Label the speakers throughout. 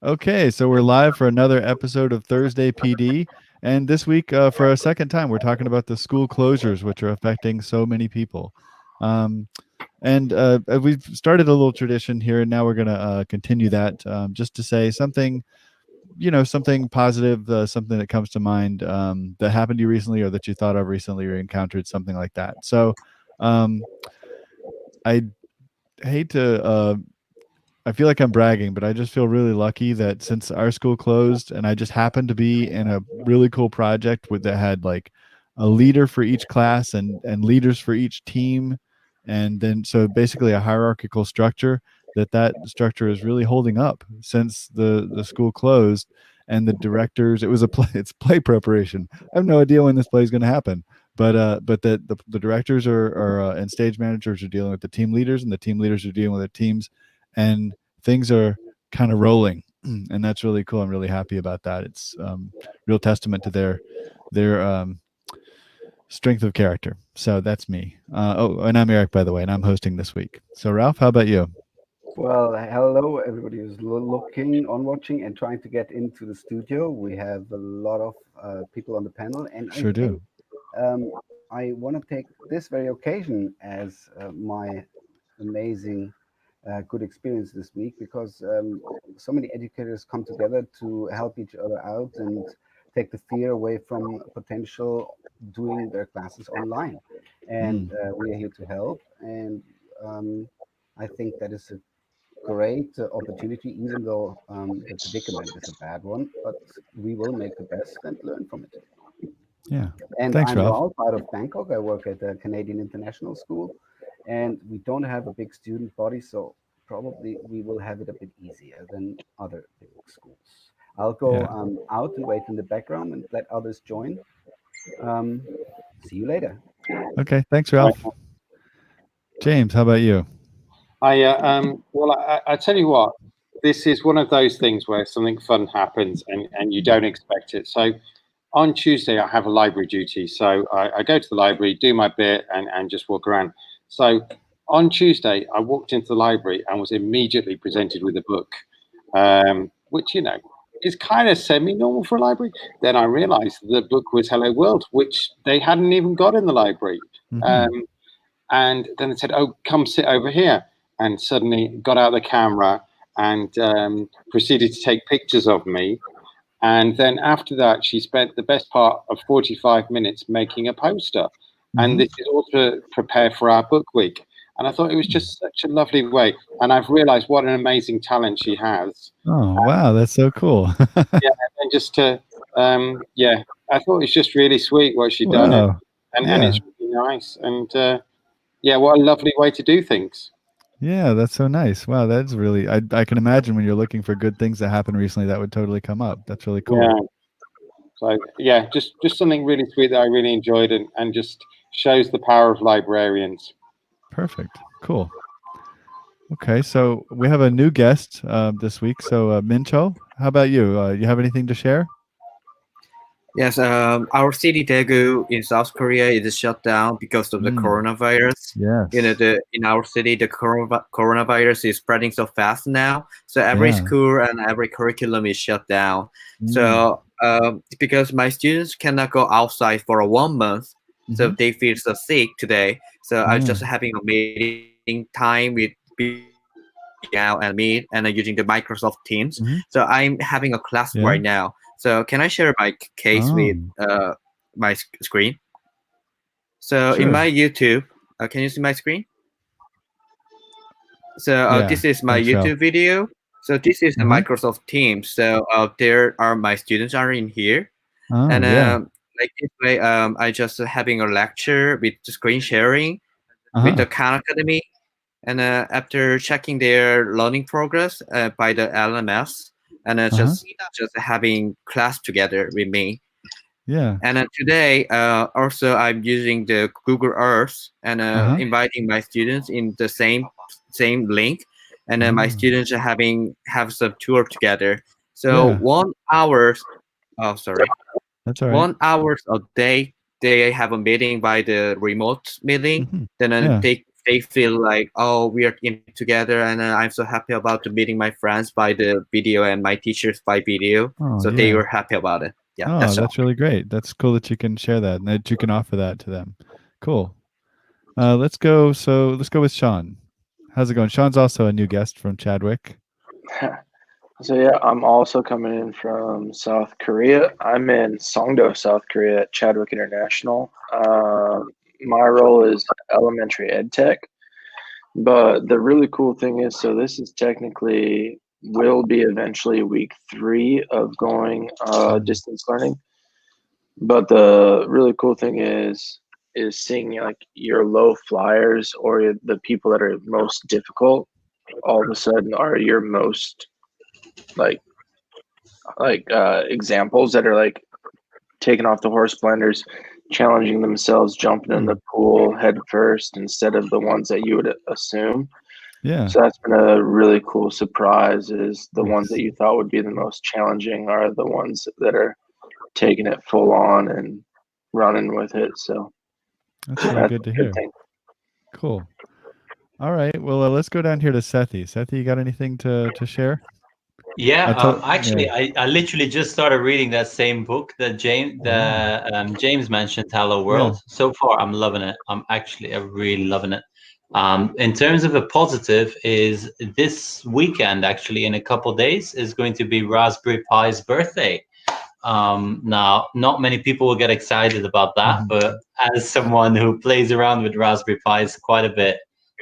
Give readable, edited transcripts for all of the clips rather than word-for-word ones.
Speaker 1: Okay, so we're live for another episode of Thursday PD, and this week, for a second time, we're talking about the school closures, which are affecting so many people. Um, and we've started a little tradition here, and now we're going to continue that, just to say something, something positive, something that comes to mind, that happened to you recently, or that you thought of recently, or encountered something like that. So, um, I hate to I feel like I'm bragging, but I just feel really lucky that since our school closed and I just happened to be in a really cool project that had like a leader for each class and leaders for each team, and then so basically a hierarchical structure, that structure is really holding up since the school closed. And the directors, it was a play, it's play preparation. I have no idea when this play is going to happen, but the directors are and stage managers are dealing with the team leaders, and the team leaders are dealing with the teams, and things are kind of rolling. And that's really cool. I'm really happy about that. It's real testament to their strength of character. So that's me. Oh, and I'm Eric, by the way, and I'm hosting this week. So Ralph, how about you?
Speaker 2: Well, hello, everybody who's looking on watching and trying to get into the studio. We have a lot of people on the panel, and I
Speaker 1: Sure
Speaker 2: think
Speaker 1: do.
Speaker 2: um, I want to take this very occasion as my amazing good experience this week because so many educators come together to help each other out and take the fear away from potential doing their classes online. And
Speaker 1: Mm.
Speaker 2: we are here to help. And I think that is a great opportunity, even though the predicament is a bad one, but we will make the best and learn from it.
Speaker 1: Yeah.
Speaker 2: And
Speaker 1: Thanks,
Speaker 2: I'm
Speaker 1: Ralph.
Speaker 2: Ralph out of Bangkok. I work at the Canadian International School, and we don't have a big student body, so probably we will have it a bit easier than other big schools. I'll go
Speaker 1: Yeah.
Speaker 2: out and wait in the background and let others join. Um, See you later.
Speaker 1: Okay. Thanks,
Speaker 3: I,
Speaker 1: Ralph. James, how about you?
Speaker 3: I tell you what, this is one of those things where something fun happens and you don't expect it. So on Tuesday, I have a library duty. So I go to the library, do my bit, and just walk around. So on Tuesday, I walked into the library and was immediately presented with a book, which, is kind of semi-normal for a library. Then I realized the book was Hello World, which they hadn't even got in the library.
Speaker 1: Mm-hmm.
Speaker 3: Um, and then they said, "Oh, come sit over here." And suddenly got out the camera and proceeded to take pictures of me. And then after that, she spent the best part of 45 minutes making a poster. And
Speaker 1: Mm-hmm.
Speaker 3: this is all to prepare for our book week. And I thought it was just such a lovely way. And I've realized what an amazing talent she has.
Speaker 1: Oh, wow, that's so cool.
Speaker 3: Yeah, and just to, yeah, I thought it was just really sweet what she'd done. And,
Speaker 1: Wow.
Speaker 3: and
Speaker 1: Yeah.
Speaker 3: it's really nice. And yeah, what a lovely way to do things.
Speaker 1: Yeah, that's so nice. Wow, that's really, I can imagine when you're looking for good things that happened recently, that would totally come up. That's really cool.
Speaker 3: Yeah. So yeah, just something really sweet that I really enjoyed and just shows the power of librarians.
Speaker 1: Perfect. Cool. Okay, so we have a new guest this week. So Mincho, how about you? You have anything to share?
Speaker 4: Yes, our city Daegu in South Korea is shut down because of the
Speaker 1: Mm,
Speaker 4: coronavirus.
Speaker 1: yes.
Speaker 4: In our city, the coronavirus is spreading so fast now. So every
Speaker 1: Yeah.
Speaker 4: school and every curriculum is shut down.
Speaker 1: Mm,
Speaker 4: So because my students cannot go outside for 1 month, so
Speaker 1: hmm.
Speaker 4: they feel so sick today. So I
Speaker 1: Yeah.
Speaker 4: just having a meeting time with now and meet and using the Microsoft Teams.
Speaker 1: Hmm.
Speaker 4: So I'm having a class
Speaker 1: Yeah.
Speaker 4: right now. So can I share my case
Speaker 1: Oh,
Speaker 4: with my screen? So in
Speaker 1: sure.
Speaker 4: my YouTube, can you see my screen? So
Speaker 1: Yeah.
Speaker 4: this is my
Speaker 1: Thanks, Ralph.
Speaker 4: YouTube video. So this is the
Speaker 1: Uh-huh.
Speaker 4: Microsoft Teams. So there are my students are in here,
Speaker 1: Oh,
Speaker 4: and
Speaker 1: yeah.
Speaker 4: like this way, I just having a lecture with the screen sharing with
Speaker 1: Uh-huh.
Speaker 4: the Khan Academy, and after checking their learning progress by the LMS, and
Speaker 1: Uh-huh.
Speaker 4: just having class together with me.
Speaker 1: Yeah.
Speaker 4: And today, also I'm using the Google Earth and
Speaker 1: Uh-huh.
Speaker 4: inviting my students in the same link, and my
Speaker 1: Oh,
Speaker 4: students are have some tour together. So
Speaker 1: yeah.
Speaker 4: 1 hour, oh sorry,
Speaker 1: That's all right.
Speaker 4: 1 hour a day they have a meeting by the remote meeting.
Speaker 1: Hmm.
Speaker 4: Then
Speaker 1: Yeah.
Speaker 4: they they feel like, oh, we are together, and I'm so happy about the meeting my friends by the video and my teachers by video.
Speaker 1: Oh,
Speaker 4: So they
Speaker 1: yeah.
Speaker 4: were happy about it. Yeah,
Speaker 1: Oh,
Speaker 4: that's all.
Speaker 1: that's really great. That's cool that you can share that and that you can offer that to them. Cool. Let's go. So let's go with Sean. How's it going? Sean's also a new guest from Chadwick.
Speaker 5: So yeah, I'm also coming in from South Korea. I'm in Songdo, South Korea at Chadwick International. My role is elementary ed tech, but the really cool thing is, so this is technically will be eventually week 3 of going distance learning. But the really cool thing is seeing like your low flyers or the people that are most difficult all of a sudden are your most like examples that are like taking off the horse blenders, challenging themselves, jumping in the pool head first instead of the ones that you would assume.
Speaker 1: Yeah.
Speaker 5: So that's been a really cool surprise, is the ones that you thought would be the most challenging are the ones that are taking it full on and running with it. So
Speaker 1: That's really good to hear.
Speaker 5: thing.
Speaker 1: Cool. All right. Well, let's go down here to Sethi. Sethi, you got anything to share?
Speaker 6: Yeah, actually, I literally just started reading that same book that James mentioned, Hello World.
Speaker 1: Yeah.
Speaker 6: So far, I'm loving it. I'm really loving it. In terms of a positive, is this weekend, actually, in a couple of days, is going to be Raspberry Pi's birthday. Now, not many people will get excited about that, but as someone who plays around with Raspberry Pis quite a bit,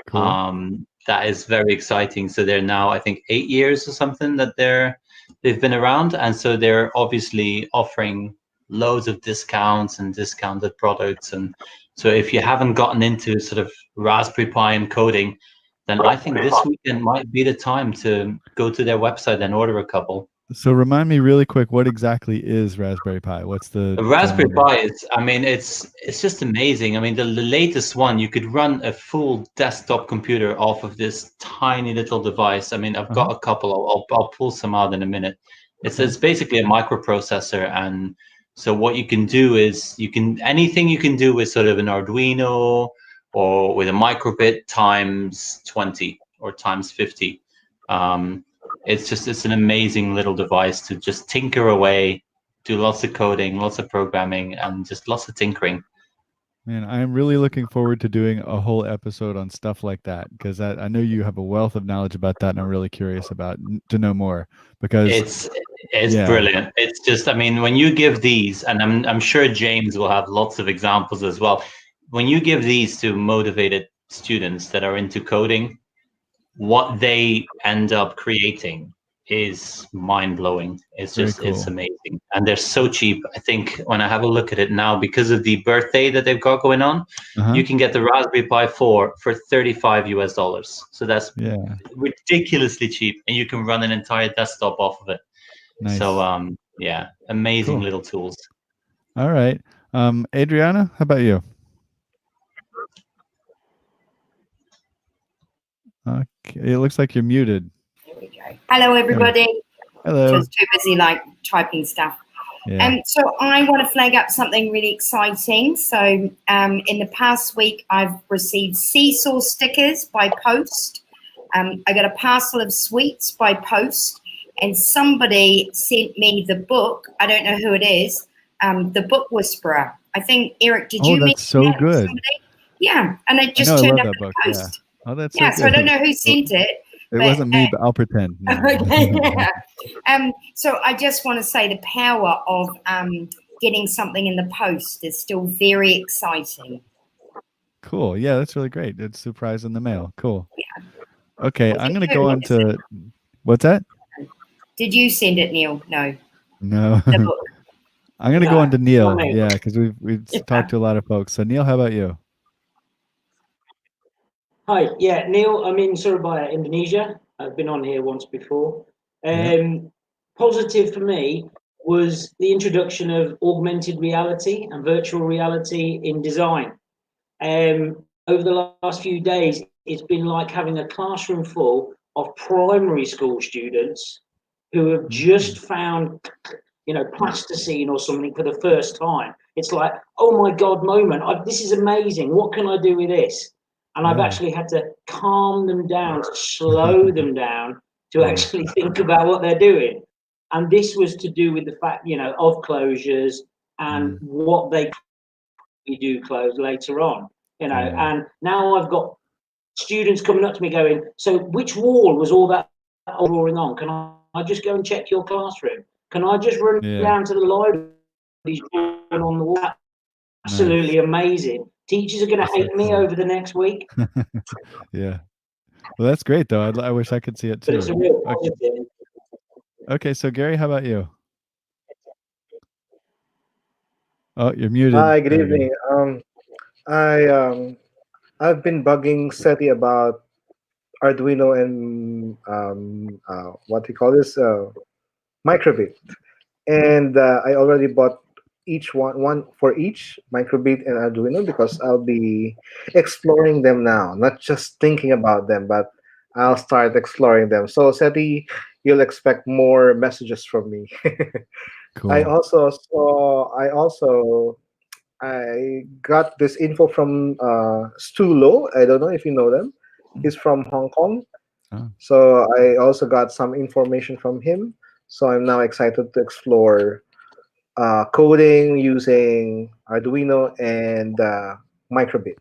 Speaker 1: cool.
Speaker 6: That is very exciting. So they're now, I think, 8 years or something that they've been around, and so they're obviously offering loads of discounts and discounted products. And so if you haven't gotten into sort of Raspberry Pi and coding, then I think this weekend might be the time to go to their website and order a couple.
Speaker 1: So remind me really quick, what exactly is Raspberry Pi? What's the
Speaker 6: Raspberry Pi is, I mean, it's just amazing. I mean, the latest one, you could run a full desktop computer off of this tiny little device. I mean, I've got a couple. I'll pull some out in a minute. It's basically a microprocessor, and so what you can do is anything you can do with sort of an Arduino or with a microbit times 20 or times 50. It's an amazing little device to just tinker away, do lots of coding, lots of programming, and just lots of tinkering.
Speaker 1: Man, I'm really looking forward to doing a whole episode on stuff like that, because I know you have a wealth of knowledge about that, and I'm really curious to know more, because
Speaker 6: it's brilliant. It's just, I mean, when you give these, and I'm sure James will have lots of examples as well. When you give these to motivated students that are into coding, what they end up creating is mind-blowing. It's just cool. It's amazing, and they're so cheap. I think when I have a look at it now, because of the birthday that they've got going on, you can get the Raspberry Pi 4 for $35. So that's ridiculously cheap, and you can run an entire desktop off of it.
Speaker 1: Nice.
Speaker 6: So amazing little tools.
Speaker 1: All right, Adriana, how about you? Okay, it looks like you're muted.
Speaker 7: There we go. Hello, everybody.
Speaker 1: Hello.
Speaker 7: Just too busy typing stuff.
Speaker 1: Yeah.
Speaker 7: So I want to flag up something really exciting. So in the past week, I've received seesaw stickers by post. I got a parcel of sweets by post, and somebody sent me the book. I don't know who it is. The Book Whisperer. I think, Eric, did you meet
Speaker 1: that's so good.
Speaker 7: somebody? Yeah, and it just turned up in the post.
Speaker 1: Yeah. Oh, that's
Speaker 7: so I don't know who sent it.
Speaker 1: It wasn't me, but I'll pretend. No.
Speaker 7: Okay, yeah. So I just want to say the power of getting something in the post is still very exciting.
Speaker 1: Cool. Yeah, that's really great. It's a surprise in the mail. Cool.
Speaker 7: Yeah.
Speaker 1: Okay, I'm going to go on to... What's that?
Speaker 7: Did you send it, Neil? No.
Speaker 1: No.
Speaker 7: The book.
Speaker 1: I'm going to go on to Neil. Yeah, because we've talked to a lot of folks. So Neil, how about you?
Speaker 8: Hi, Neil. I'm in Surabaya, Indonesia. I've been on here once before. Positive for me was the introduction of augmented reality and virtual reality in design. Over the last few days, it's been like having a classroom full of primary school students who have just found, plasticine or something for the first time. It's like, oh my God, moment. This is amazing. What can I do with this? And I've actually had to calm them down, to slow them down, to actually think about what they're doing. And this was to do with the fact, of closures and what they do close later on, and now I've got students coming up to me going, so which wall was all that drawing on? Can I just go and check your classroom? Can I just run down to the library? He's drawing on the wall. Absolutely amazing. Teachers are going to hate me over the next week.
Speaker 1: Yeah. Well, that's great, though. I wish I could see it, too.
Speaker 8: But it's a real positive.
Speaker 1: Okay, so Gary, how about you? Oh, you're muted.
Speaker 9: Hi, good evening. I've been bugging SETI about Arduino and what do you call this, microbit, and I already bought each one for each microbit and Arduino because I'll be exploring them now, not just thinking about them, but I'll start exploring them. So SETI, you'll expect more messages from me.
Speaker 1: Cool.
Speaker 9: I got this info from Stu Lo. I don't know if you know them. He's from Hong Kong.
Speaker 1: Oh.
Speaker 9: So I also got some information from him. So I'm now excited to explore coding using Arduino and microbit.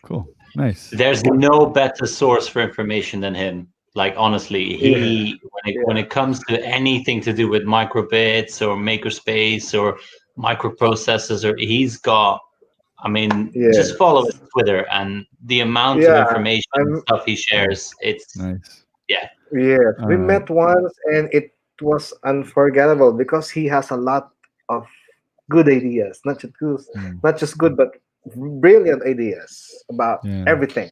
Speaker 1: Cool. Nice.
Speaker 6: There's no better source for information than him. Like, honestly, when it comes to anything to do with microbits or makerspace or microprocessors, or he's got, just follow his Twitter and the amount of information and stuff he shares. It's
Speaker 1: nice.
Speaker 9: Yeah, we met once and it was unforgettable because he has a lot of good ideas, not just good, but brilliant ideas about everything.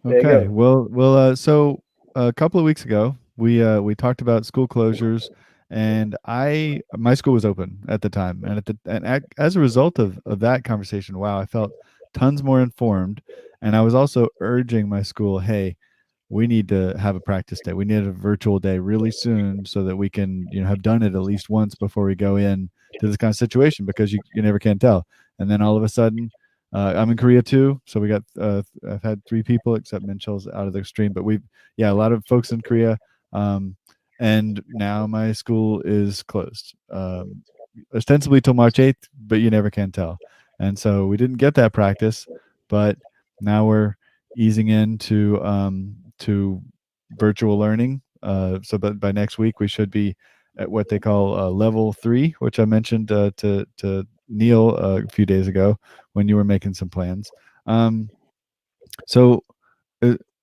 Speaker 1: Okay. Well, so a couple of weeks ago, we talked about school closures, and my school was open at the time, and as a result of that conversation, wow, I felt tons more informed, and I was also urging my school, hey, we need to have a practice day. We need a virtual day really soon so that we can, have done it at least once before we go in to this kind of situation, because you never can tell. And then all of a sudden, I'm in Korea too, so we got I've had 3 people, except Minchell's out of the stream, but a lot of folks in Korea, and now my school is closed, ostensibly till March 8th, but you never can tell. And so we didn't get that practice, but now we're easing into to virtual learning. So by next week we should be at what they call level 3, which I mentioned to Neil a few days ago when you were making some plans. So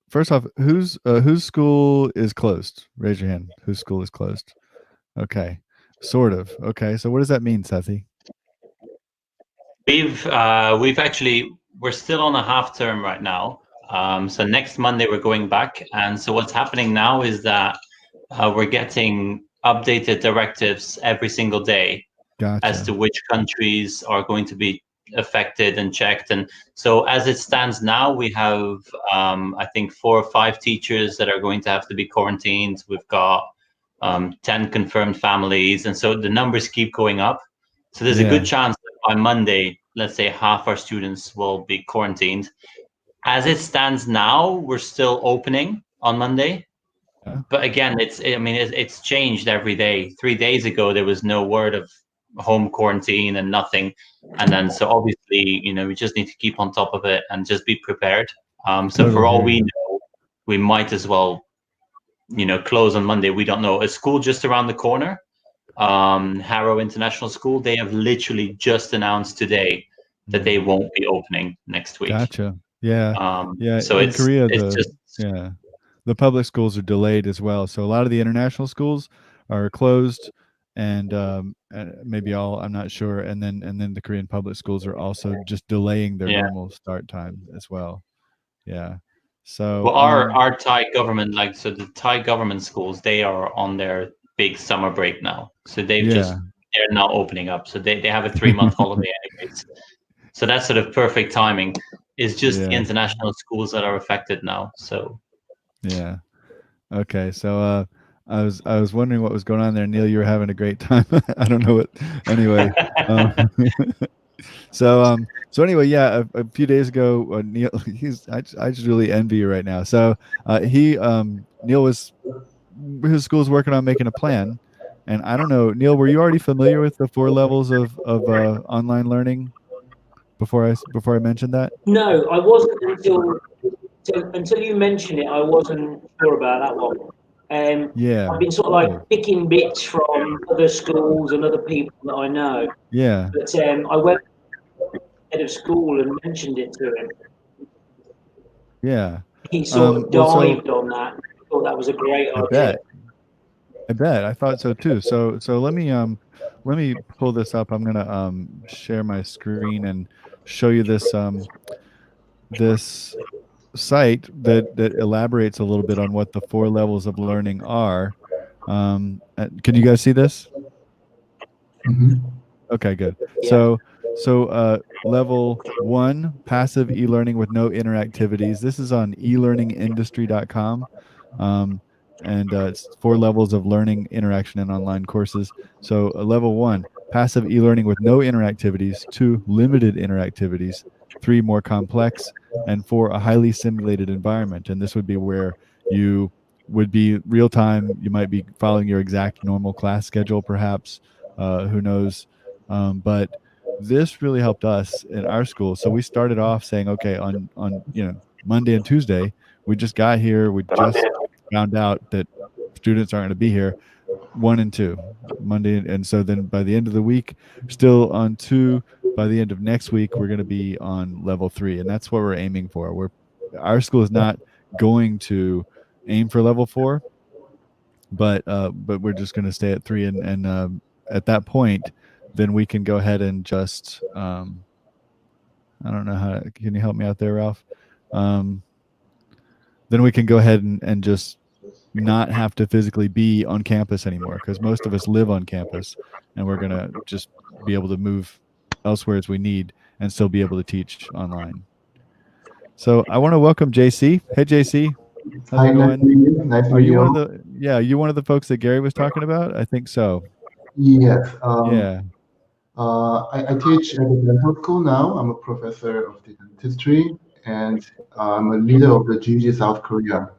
Speaker 1: first off, whose school is closed? Raise your hand. Whose school is closed? Okay, sort of. Okay, so what does that mean, Sethi?
Speaker 6: We're still on a half term right now. So next Monday we're going back, and so what's happening now is that we're getting updated directives every single day.
Speaker 1: Gotcha.
Speaker 6: As to which countries are going to be affected and checked. And so as it stands now, we have I think 4 or 5 teachers that are going to have to be quarantined. We've got 10 confirmed families, and so the numbers keep going up. So there's a good chance that by Monday, let's say half our students will be quarantined. As it stands now, we're still opening on Monday. But again, it's changed every day. 3 days ago, there was no word of home quarantine and nothing. And then, so obviously, we just need to keep on top of it and just be prepared. So for all we know, we might as well, close on Monday. We don't know. A school just around the corner, Harrow International School, they have literally just announced today that they won't be opening next week.
Speaker 1: Gotcha. Yeah.
Speaker 6: So
Speaker 1: in Korea,
Speaker 6: the
Speaker 1: public schools are delayed as well. So a lot of the international schools are closed, and maybe all, I'm not sure. And then the Korean public schools are also just delaying their normal start time as well. Yeah. So
Speaker 6: our Thai government, the Thai government schools, they are on their big summer break now. So they're now opening up. So they have a 3-month holiday anyways. So that's sort of perfect timing. It's just the international schools that are affected now. So
Speaker 1: yeah. Okay. So I was wondering what was going on there, Neil. You were having a great time. I don't know what. Anyway, So anyway, yeah, a few days ago, Neil, I just really envy you right now. So Neil was his school's working on making a plan, and I don't know, Neil, were you already familiar with the 4 levels of online learning before I mentioned that?
Speaker 8: No, I wasn't until you mentioned it. I wasn't sure about that one.
Speaker 1: Yeah,
Speaker 8: I've been sort of like
Speaker 1: cool.
Speaker 8: picking bits from other schools and other people that I know,
Speaker 1: Yeah,
Speaker 8: but I went head of school and mentioned it to him.
Speaker 1: yeah.
Speaker 8: He sort of
Speaker 1: Well, so
Speaker 8: dived on that. I thought that was a great
Speaker 1: I
Speaker 8: idea.
Speaker 1: bet. I thought so too. So let me pull this up. I'm gonna share my screen and show you this site that elaborates a little bit on what the 4 levels of learning are. Can you guys see this? Okay, good.
Speaker 8: Yeah.
Speaker 1: So level 1, passive e-learning with no interactivities. This is on elearningindustry.com. And it's 4 levels of learning, interaction, and online courses. So level 1, passive e-learning with no interactivities. 2, limited interactivities. 3, more complex. And 4, a highly simulated environment. And this would be where you would be real time. You might be following your exact normal class schedule, perhaps. Who knows? But this really helped us in our school. So we started off saying, okay, on Monday and Tuesday, we just got here. We just found out that students aren't going to be here. 1 and 2 Monday, and so then by the end of the week, still on 2. By the end of next week, we're going to be on level 3, and that's what we're aiming for. Our school is not going to aim for level 4, but we're just going to stay at 3, and at that point, then we can go ahead and just I don't know how. Can you help me out there, Ralph? Then we can go ahead and just not have to physically be on campus anymore, because most of us live on campus, and we're gonna just be able to move elsewhere as we need and still be able to teach online. So I want to welcome JC. Hey JC, how's
Speaker 10: Hi,
Speaker 1: it
Speaker 10: nice to
Speaker 1: going?
Speaker 10: meet you. Nice to
Speaker 1: Are
Speaker 10: meet
Speaker 1: you one
Speaker 10: you.
Speaker 1: of you one of the folks that Gary was talking about? I think so.
Speaker 10: Yes.
Speaker 1: Yeah.
Speaker 10: I teach at a dental school now. I'm a professor of dentistry, and I'm a leader of the GG South Korea.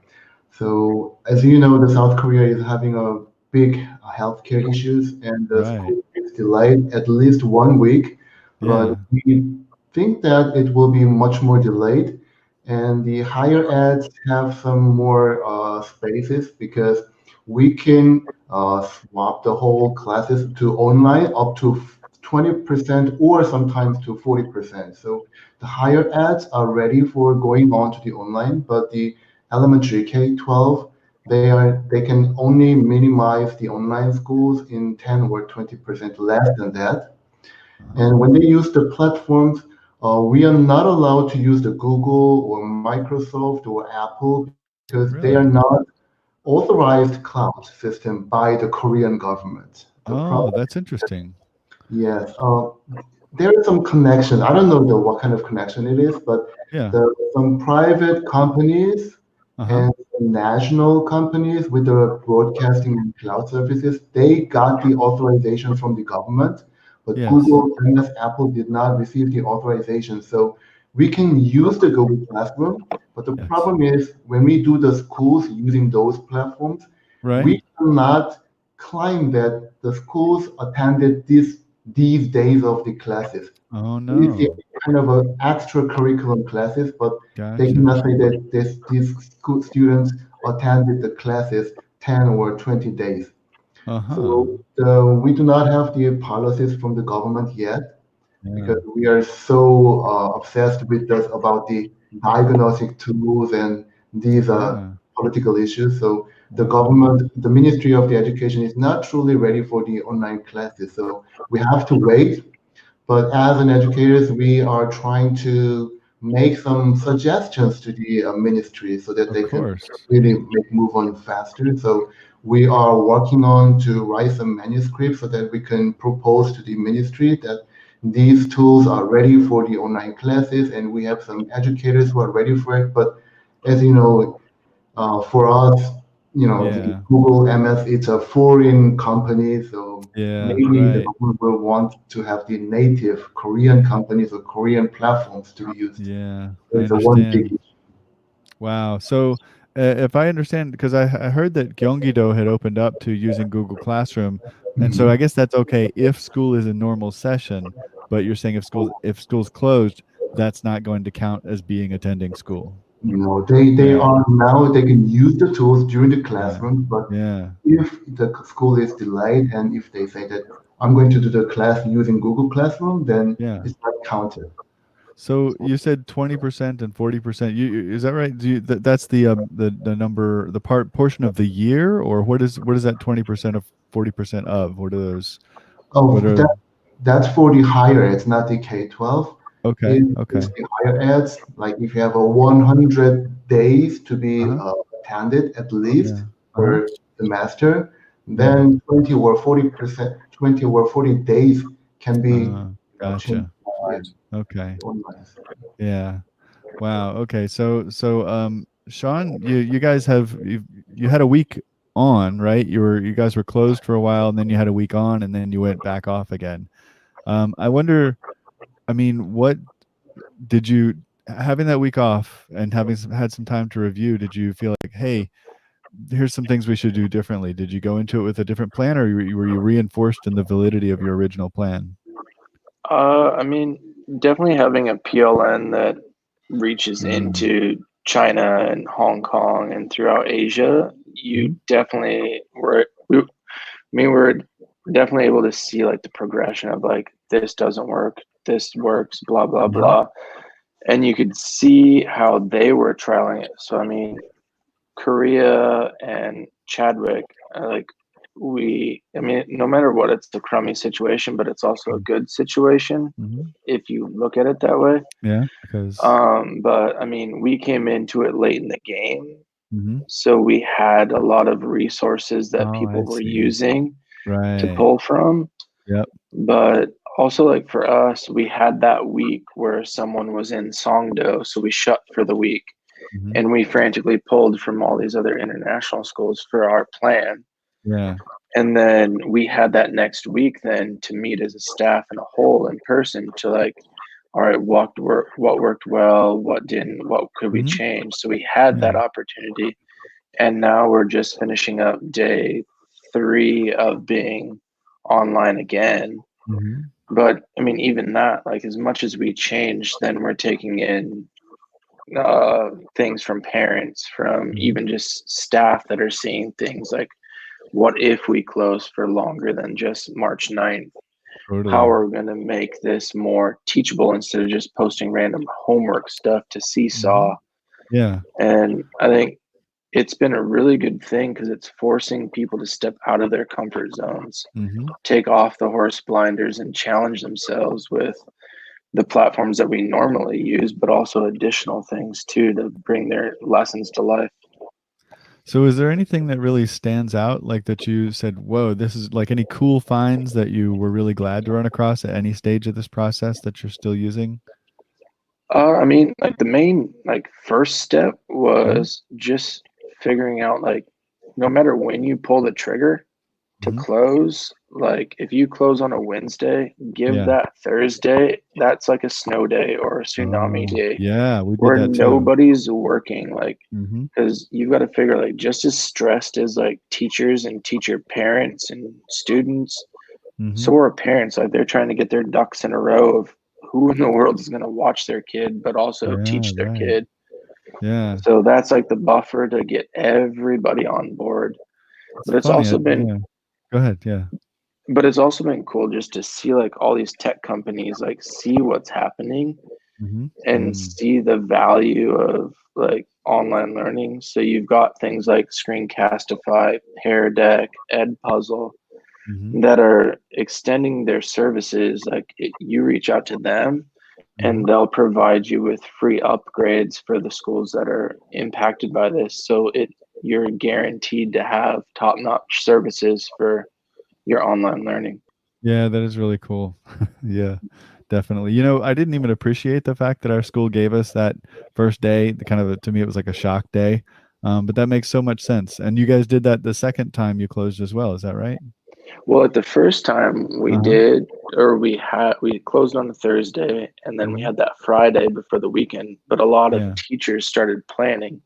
Speaker 10: So, as you know, the South Korea is having a big healthcare issues, and the
Speaker 1: Right.
Speaker 10: school is delayed at least 1 week. But
Speaker 1: Yeah.
Speaker 10: we think that it will be much more delayed, and the higher eds have some more spaces because we can swap the whole classes to online up to 20% or sometimes to 40%. So the higher eds are ready for going on to the online, but the elementary K-12, they can only minimize the online schools in 10 or 20% less than that. And when they use the platforms, we are not allowed to use the Google or Microsoft or Apple because they are
Speaker 1: Really?
Speaker 10: not authorized cloud system by the Korean government. The
Speaker 1: Oh,
Speaker 10: problem,
Speaker 1: that's interesting.
Speaker 10: yes, there is some connection. I don't know what kind of connection it is, but
Speaker 1: Yeah.
Speaker 10: some private companies
Speaker 1: Uh-huh.
Speaker 10: and national companies with the broadcasting and cloud services, they got the authorization from the government, but
Speaker 1: Yes.
Speaker 10: Google, MS, Apple did not receive the authorization. So we can use the Google Classroom, but the
Speaker 1: Yes.
Speaker 10: problem is when we do the schools using those platforms,
Speaker 1: Right?
Speaker 10: we cannot claim that the schools attended these days of the classes.
Speaker 1: Oh
Speaker 10: We see
Speaker 1: no.
Speaker 10: kind of a extra curriculum classes, but they
Speaker 1: Gotcha.
Speaker 10: cannot say that these school students attended the classes 10 or 20 days.
Speaker 1: Uh-huh.
Speaker 10: So we do not have the policies from the government yet
Speaker 1: Yeah.
Speaker 10: because we are so obsessed with this about the diagnostic tools and these
Speaker 1: Yeah.
Speaker 10: political issues. So the
Speaker 1: Wow.
Speaker 10: government, the Ministry of the Education is not truly ready for the online classes. So we have to wait. But as an educators, we are trying to make some suggestions to the ministry so that
Speaker 1: Of
Speaker 10: they can
Speaker 1: course.
Speaker 10: really make move on faster. So we are working on to write some manuscripts so that we can propose to the ministry that these tools are ready for the online classes, and we have some educators who are ready for it. But as you know, for us, the Google MS, it's a foreign company, so maybe the government will want to have the native Korean companies or Korean platforms to be used.
Speaker 1: Yeah,
Speaker 10: it's a one big issue.
Speaker 1: Wow. So if I understand, because I heard that Gyeonggi-do had opened up to using Google Classroom, and so I guess that's okay if school is in normal session. But you're saying if school's closed, that's not going to count as being attending school.
Speaker 10: They are now, they can use the tools during the classroom, but if the school is delayed and if they say that I'm going to do the class using Google Classroom, then it's not counted.
Speaker 1: So you said 20% and 40%. Is that right? That's the number, the portion of the year, or what is that 20% of 40% of? What are those?
Speaker 10: That's for the higher eds, not the K-12.
Speaker 1: Okay.
Speaker 10: It's the higher eds. Like if you have a 100 days to be attended at least per semester, then 20 or 40 days can be
Speaker 1: gotcha. Okay. Yeah. Wow. Okay. So Sean, you guys you had a week on, right? You guys were closed for a while, and then you had a week on, and then you went back off again. I wonder, I mean, what did you, having that week off and having had some time to review, did you feel like, hey, here's some things we should do differently? Did you go into it with a different plan, or were you reinforced in the validity of your original plan?
Speaker 5: I mean, definitely having a PLN that reaches into China and Hong Kong and throughout Asia, you definitely we're definitely able to see like the progression of like, this doesn't work, this works, blah blah blah, and you could see how they were trialing it. So I mean, Korea and Chadwick, like no matter what, it's a crummy situation, but it's also a good situation if you look at it that way.
Speaker 1: Yeah, because
Speaker 5: but I mean, we came into it late in the game, so we had a lot of resources that people were using to pull from.
Speaker 1: Yep.
Speaker 5: But also, like for us, we had that week where someone was in Songdo, so we shut for the week. And we frantically pulled from all these other international schools for our plan.
Speaker 1: Yeah.
Speaker 5: And then we had that next week then to meet as a staff in a whole in person to like, all right, what worked well, what didn't, what could we change? So we had that opportunity. And now we're just finishing up day 3 of being online again. But I mean, even that, like as much as we changed, then we're taking in things from parents, from even just staff that are seeing things like, what if we close for longer than just March 9th? How are we going to make this more teachable instead of just posting random homework stuff to Seesaw?
Speaker 1: Yeah.
Speaker 5: And I think it's been a really good thing because it's forcing people to step out of their comfort zones, take off the horse blinders and challenge themselves with the platforms that we normally use, but also additional things too to bring their lessons to life.
Speaker 1: So is there anything that really stands out, like that you said, whoa, this is like any cool finds that you were really glad to run across at any stage of this process that you're still using?
Speaker 5: I mean, like the main first step was just figuring out like, no matter when you pull the trigger to close, like if you close on a Wednesday, give that Thursday, that's like a snow day or a tsunami day.
Speaker 1: Yeah, we did
Speaker 5: where
Speaker 1: that too.
Speaker 5: nobody's working, like because you've got to figure like just as stressed as like teachers and teacher parents and students, so are parents. Like they're trying to get their ducks in a row of who in the world is going to watch their kid but also teach their kid.
Speaker 1: Yeah.
Speaker 5: So that's like the buffer to get everybody on board. But it's
Speaker 1: funny,
Speaker 5: also been
Speaker 1: Go ahead. Yeah.
Speaker 5: but it's also been cool just to see like all these tech companies like see what's happening and see the value of like online learning. So you've got things like Screencastify, Pear Deck, Edpuzzle that are extending their services. Like you reach out to them and they'll provide you with free upgrades for the schools that are impacted by this. So you're guaranteed to have top-notch services for your online learning.
Speaker 1: Yeah, that is really cool. Yeah, definitely. You know, I didn't even appreciate the fact that our school gave us that first day. To me, it was like a shock day. But that makes so much sense. And you guys did that the second time you closed as well. Is that right?
Speaker 5: Well, at the first time we did, or we closed on a Thursday, and then we had that Friday before the weekend. But a lot of teachers started planning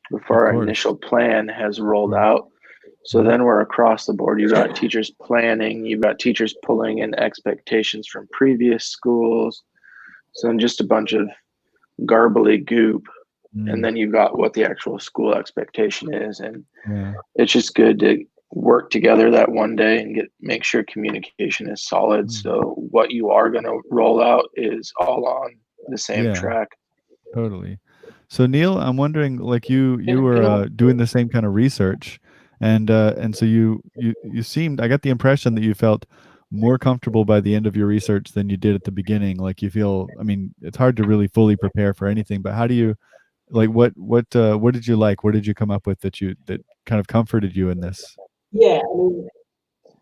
Speaker 5: before our initial plan has rolled out. So then we're across the board. You got teachers planning, you've got teachers pulling in expectations from previous schools. So then just a bunch of garbly goop. And then you've got what the actual school expectation is. And it's just good to work together that one day and make sure communication is solid. So what you are going to roll out is all on the same track.
Speaker 1: Totally. So Neil, I'm wondering, like you were doing the same kind of research, and so you seemed, I got the impression that you felt more comfortable by the end of your research than you did at the beginning. Like you feel, I mean, it's hard to really fully prepare for anything, but how do you, like, what did you like? What did you come up with that kind of comforted you in this?
Speaker 8: Yeah, I mean,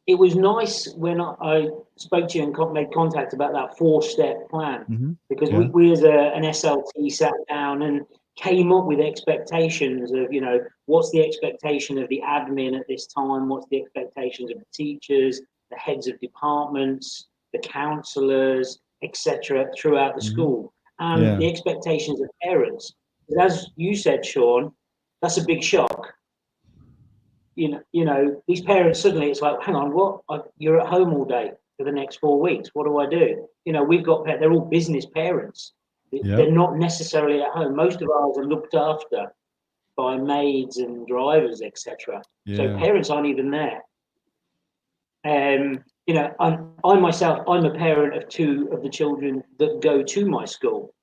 Speaker 8: it was nice when I spoke to you and made contact about that 4-step plan, because we as an SLT sat down and came up with expectations of, you know, what's the expectation of the admin at this time, what's the expectations of the teachers, the heads of departments, the counselors, etc., throughout the school, and the expectations of parents. As you said, Sean, that's a big shock. You know, these parents, suddenly it's like, hang on, what? You're at home all day for the next 4 weeks. What do I do? You know, we've got, they're all business parents. They're not necessarily at home. Most of ours are looked after by maids and drivers, etc. So parents aren't even there. You know, I myself, I'm a parent of 2 of the children that go to my school.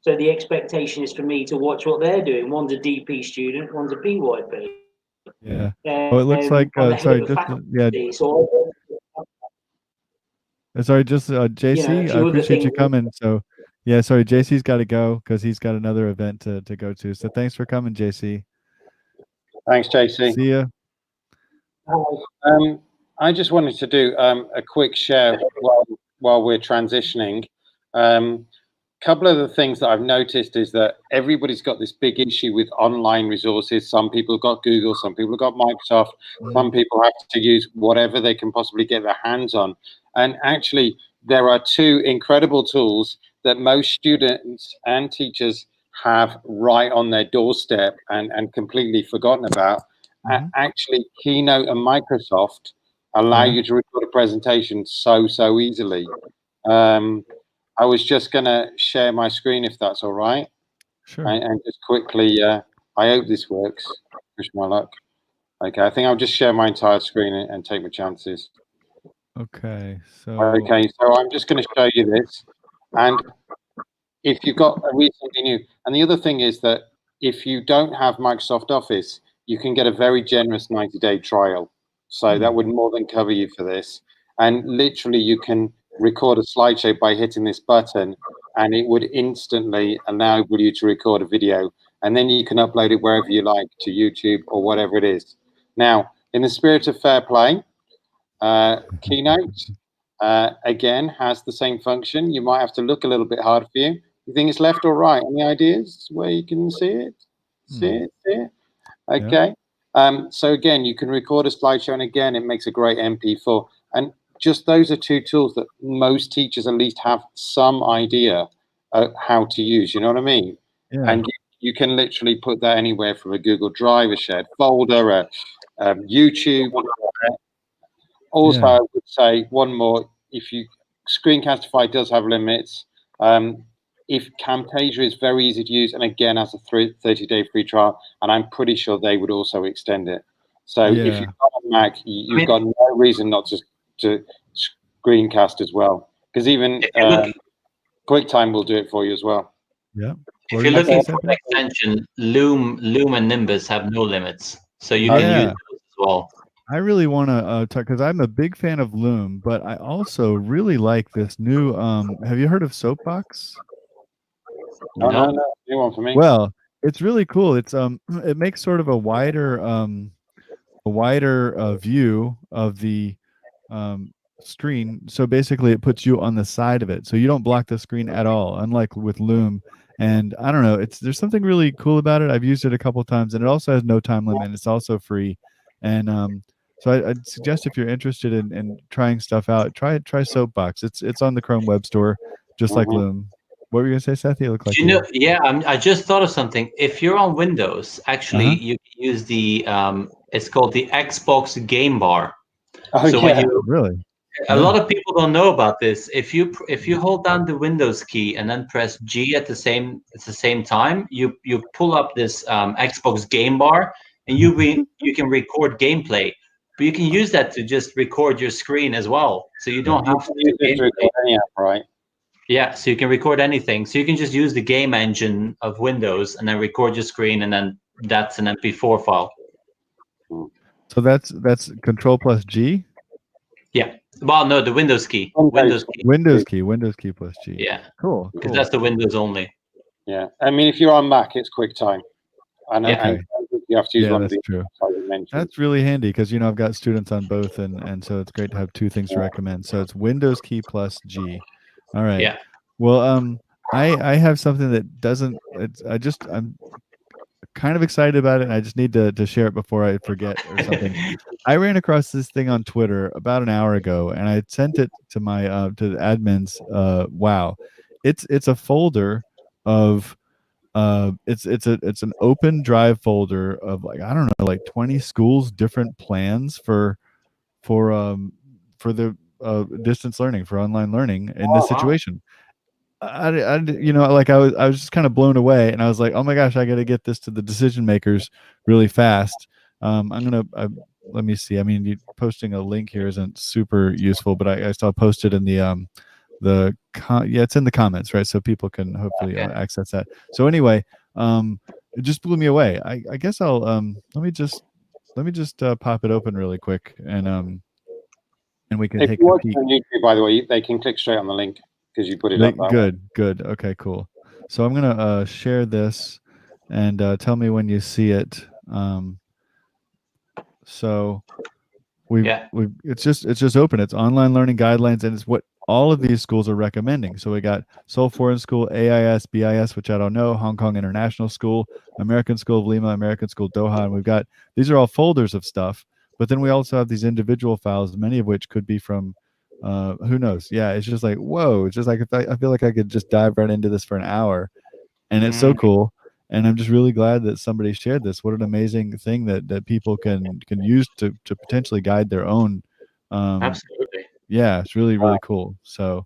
Speaker 8: So the expectation is for me to watch what they're doing. One's a DP student, one's a PYP.
Speaker 1: Yeah. Well, it looks like sorry, just sorry, just JC. I appreciate you coming. So, yeah, sorry, JC's got to go because he's got another event to go to. So, thanks for coming, JC.
Speaker 3: Thanks, JC.
Speaker 1: See ya.
Speaker 3: I just wanted to do a quick share while we're transitioning. Couple of the things that I've noticed is that everybody's got this big issue with online resources. Some people have got Google, some people have got Microsoft, some people have to use whatever they can possibly get their hands on. And actually, there are 2 incredible tools that most students and teachers have right on their doorstep and completely forgotten about. Actually, Keynote and Microsoft allow you to record a presentation so easily. I was just going to share my screen, if that's all right.
Speaker 1: Sure.
Speaker 3: And just quickly, I hope this works. Wish my luck. Okay, I think I'll just share my entire screen and take my chances.
Speaker 1: Okay, so
Speaker 3: I'm just going to show you this. And if you've got a recently new, and the other thing is that if you don't have Microsoft Office, you can get a very generous 90-day trial. So that would more than cover you for this. And literally, you can record a slideshow by hitting this button, and it would instantly enable you to record a video, and then you can upload it wherever you like, to YouTube or whatever it is. Now, in the spirit of fair play, Keynote again has the same function. You might have to look a little bit hard for you. You think it's left or right? Any ideas where you can see it? See it? Okay. So again, you can record a slideshow, and again, it makes a great MP4. And just those are 2 tools that most teachers at least have some idea of how to use. You know what I mean?
Speaker 1: Yeah.
Speaker 3: And you can literally put that anywhere from a Google Drive, a shared folder, a YouTube. Also, I would say one more. If you Screencastify does have limits. If Camtasia is very easy to use, and again has a 30-day free trial, and I'm pretty sure they would also extend it. So if you've got a Mac, you've got no reason not to screencast as well, because even QuickTime will do it for you as well.
Speaker 1: Yeah.
Speaker 6: If you're looking for an extension, Loom and Nimbus have no limits, so you can use those as well.
Speaker 1: I really want to talk, because I'm a big fan of Loom, but I also really like this new. Have you heard of Soapbox?
Speaker 3: No, new one for me.
Speaker 1: Well, it's really cool. It's it makes sort of a wider view of the screen. So basically, it puts you on the side of it, so you don't block the screen at all. Unlike with Loom, And I don't know, there's something really cool about it. I've used it a couple times, and it also has no time limit. And it's also free, and so I'd suggest if you're interested in trying stuff out, try Soapbox. It's on the Chrome Web Store, just like Loom. What were you gonna say, Seth? You look like
Speaker 6: You know, yeah, I just thought of something. If you're on Windows, actually, you can use the it's called the Xbox Game Bar.
Speaker 3: Oh,
Speaker 6: so
Speaker 3: yeah.
Speaker 6: when you
Speaker 1: Really,
Speaker 6: a lot of people don't know about this. If you hold down the Windows key and then press G at the same time, you pull up this Xbox Game Bar, and you can record gameplay. But you can use that to just record your screen as well. So you don't have to do
Speaker 3: use it to record any app, right?
Speaker 6: Yeah, so you can record anything. So you can just use the game engine of Windows and then record your screen, and then that's an MP4 file.
Speaker 1: So that's Control plus G.
Speaker 6: Yeah. Well, no, the Windows key.
Speaker 1: Windows key plus G.
Speaker 6: Yeah.
Speaker 1: Cool.
Speaker 6: Because that's the Windows only.
Speaker 3: Yeah. I mean, if you're on Mac, it's QuickTime. And you have to use one of
Speaker 1: that's
Speaker 3: the
Speaker 1: true.
Speaker 3: mentioned.
Speaker 1: That's really handy because I've got students on both, and so it's great to have two things to recommend. So it's Windows key plus G. All right.
Speaker 6: Yeah.
Speaker 1: Well, I have something that doesn't. I'm kind of excited about it, and I just need to share it before I forget or something. I ran across this thing on Twitter about an hour ago, and I sent it to my to the admins. Wow, it's a folder of it's an open drive folder of like, I don't know, like 20 schools different plans for the distance learning, for online learning in this situation. I like I was just kind of blown away, and I was like, oh my gosh, I got to get this to the decision makers really fast. Let me see. I mean, posting a link here isn't super useful, but I still post it in the it's in the comments, right? So people can hopefully access that. So anyway, it just blew me away. I guess I'll let me just pop it open really quick, and we can take a peek.
Speaker 3: On YouTube, by the way, they can click straight on the link because you put it up.
Speaker 1: Good. Okay, cool. So I'm gonna share this, and tell me when you see it. So it's just open. It's online learning guidelines, and it's what all of these schools are recommending. So we got Seoul Foreign School, AIS, BIS, which I don't know, Hong Kong International School, American School of Lima, American School of Doha, and we've got, these are all folders of stuff, but then we also have these individual files, many of which could be from who knows. Yeah, it's just like, whoa, it's just like, I feel like I could just dive right into this for an hour, and it's so cool. And I'm just really glad that somebody shared this. What an amazing thing that people can use to potentially guide their own.
Speaker 6: Absolutely.
Speaker 1: Yeah, it's really, really cool. So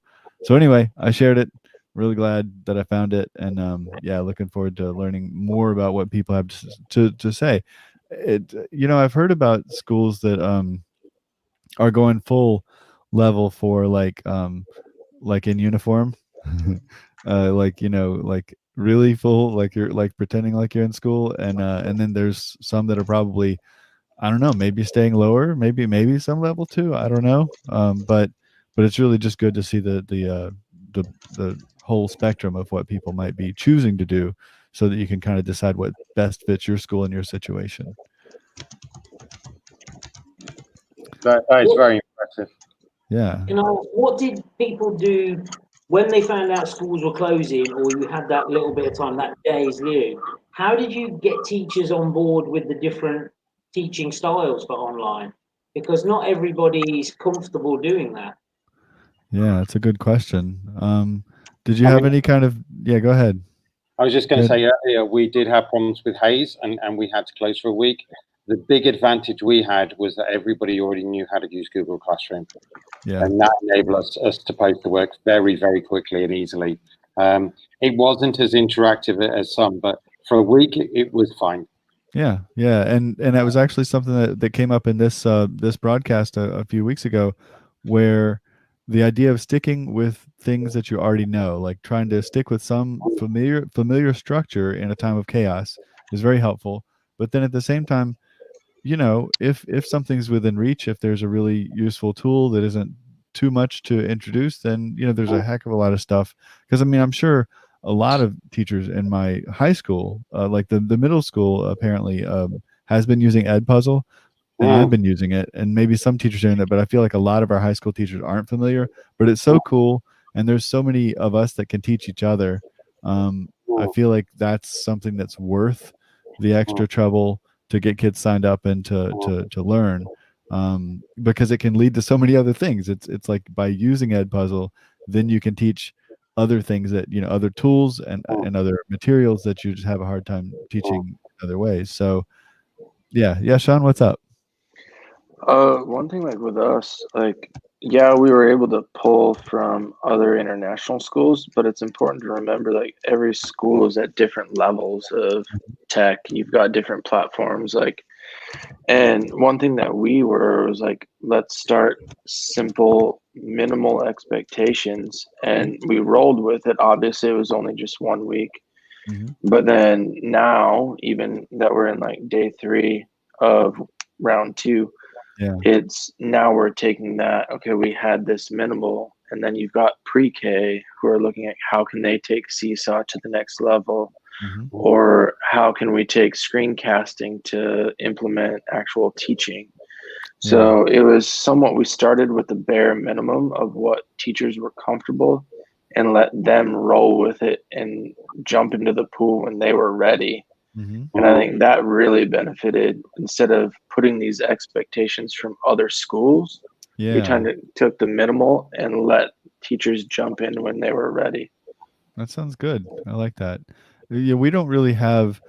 Speaker 1: anyway, I shared it. Really glad that I found it, and looking forward to learning more about what people have to say. I've heard about schools that are going full level for like in uniform, like really full, like you're like pretending like you're in school, and then there's some that are probably, I don't know, maybe staying lower, maybe some level 2, I don't know, but it's really just good to see the whole spectrum of what people might be choosing to do, so that you can kind of decide what best fits your school and your situation.
Speaker 3: That is very impressive.
Speaker 1: Yeah.
Speaker 8: What did people do when they found out schools were closing, or you had that little bit of time, that day's leave? How did you get teachers on board with the different teaching styles for online? Because not everybody's comfortable doing that.
Speaker 1: Yeah, that's a good question. Did you have any kind of, go ahead.
Speaker 3: I was just going to say earlier, we did have problems with Hayes, and we had to close for a week. The big advantage we had was that everybody already knew how to use Google Classroom.
Speaker 1: Yeah.
Speaker 3: And that enabled us to post the work very, very quickly and easily. It wasn't as interactive as some, but for a week, it was fine.
Speaker 1: Yeah. And that was actually something that came up in this broadcast a few weeks ago, where the idea of sticking with things that you already know, like trying to stick with some familiar structure in a time of chaos, is very helpful. But then at the same time, if something's within reach, if there's a really useful tool that isn't too much to introduce, then there's a heck of a lot of stuff. Because I'm sure a lot of teachers in my high school, like the middle school, apparently has been using Edpuzzle, and I've been using it, and maybe some teachers are doing that, but I feel like a lot of our high school teachers aren't familiar. But it's so cool, and there's so many of us that can teach each other. I feel like that's something that's worth the extra trouble to get kids signed up and to learn, because it can lead to so many other things. It's like by using Edpuzzle, then you can teach other things that, you know, other tools and other materials that you just have a hard time teaching other ways. So yeah, Sean, what's up?
Speaker 5: One thing, like with us, like, yeah, we were able to pull from other international schools, but it's important to remember, like, every school is at different levels of tech. You've got different platforms, like, and one thing that we were was like, let's start simple, minimal expectations, and we rolled with it. Obviously, it was only just 1 week, but then now, even that we're in like day 3 of round 2, it's now we're taking that, okay, we had this minimal, and then you've got pre-K who are looking at how can they take Seesaw to the next level, or how can we take screencasting to implement actual teaching. So it was somewhat, we started with the bare minimum of what teachers were comfortable and let them roll with it and jump into the pool when they were ready. And I think that really benefited. Instead of putting these expectations from other schools, we kind of took the minimal and let teachers jump in when they were ready.
Speaker 1: That sounds good. I like that. Yeah, we don't really have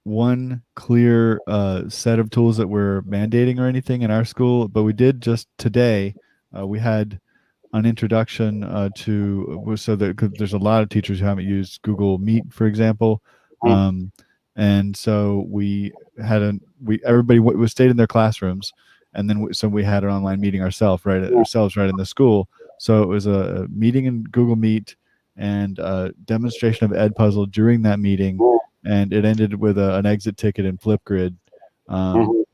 Speaker 1: one clear set of tools that we're mandating or anything in our school, but we did just today. We had an introduction to, so that, 'cause there's a lot of teachers who haven't used Google Meet, for example. And so we had everybody was stayed in their classrooms, and then so we had an online meeting ourselves right in the school. So it was a meeting in Google Meet and a demonstration of Edpuzzle during that meeting, and it ended with an exit ticket in Flipgrid.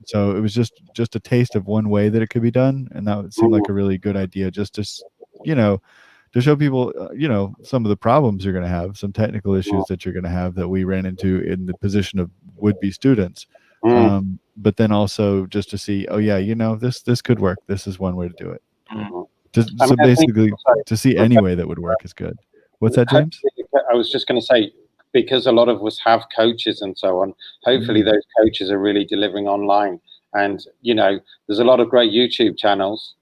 Speaker 1: So it was just a taste of one way that it could be done, and that seemed like a really good idea, just to, you know, to show people, you know, some of the problems you're going to have, some technical issues that you're going to have that we ran into in the position of would-be students. But then also just to see, oh yeah, you know, this could work. This is one way to do it. So basically, to see any way that would work is good. What's that, James?
Speaker 3: I was just going to say, because a lot of us have coaches and so on, hopefully those coaches are really delivering online. And, you know, there's a lot of great YouTube channels.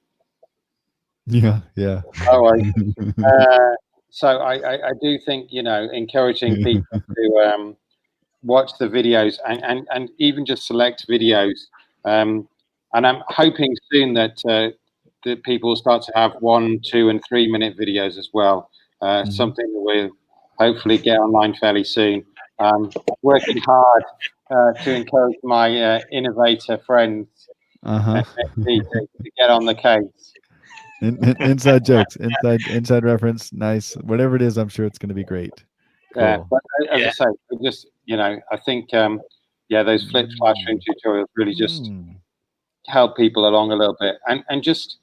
Speaker 1: Yeah.
Speaker 3: So I do think, you know, encouraging people to watch the videos and even just select videos. And I'm hoping soon that people will start to have 1, 2, and 3 minute videos as well. Something that we'll hopefully get online fairly soon. Working hard to encourage my innovator friends to get on the case.
Speaker 1: Inside jokes, inside reference, nice. Whatever it is, I'm sure it's going to be great. Cool.
Speaker 3: But as I say, just, you know, I think those flipped classroom tutorials really just help people along a little bit, and just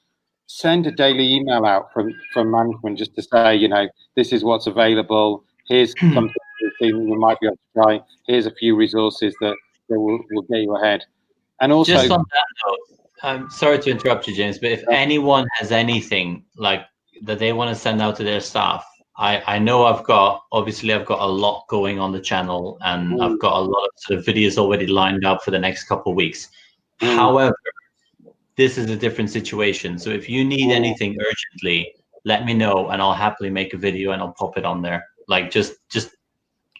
Speaker 3: send a daily email out from management just to say, you know, this is what's available. Here's something you might be able to try. Here's a few resources that will get you ahead. And also,
Speaker 6: just on that note, I'm sorry to interrupt you, James, but if anyone has anything like that they want to send out to their staff, I know I've got a lot going on the channel, and I've got a lot of sort of videos already lined up for the next couple of weeks. However, this is a different situation. So if you need anything urgently, let me know, and I'll happily make a video and I'll pop it on there. Like just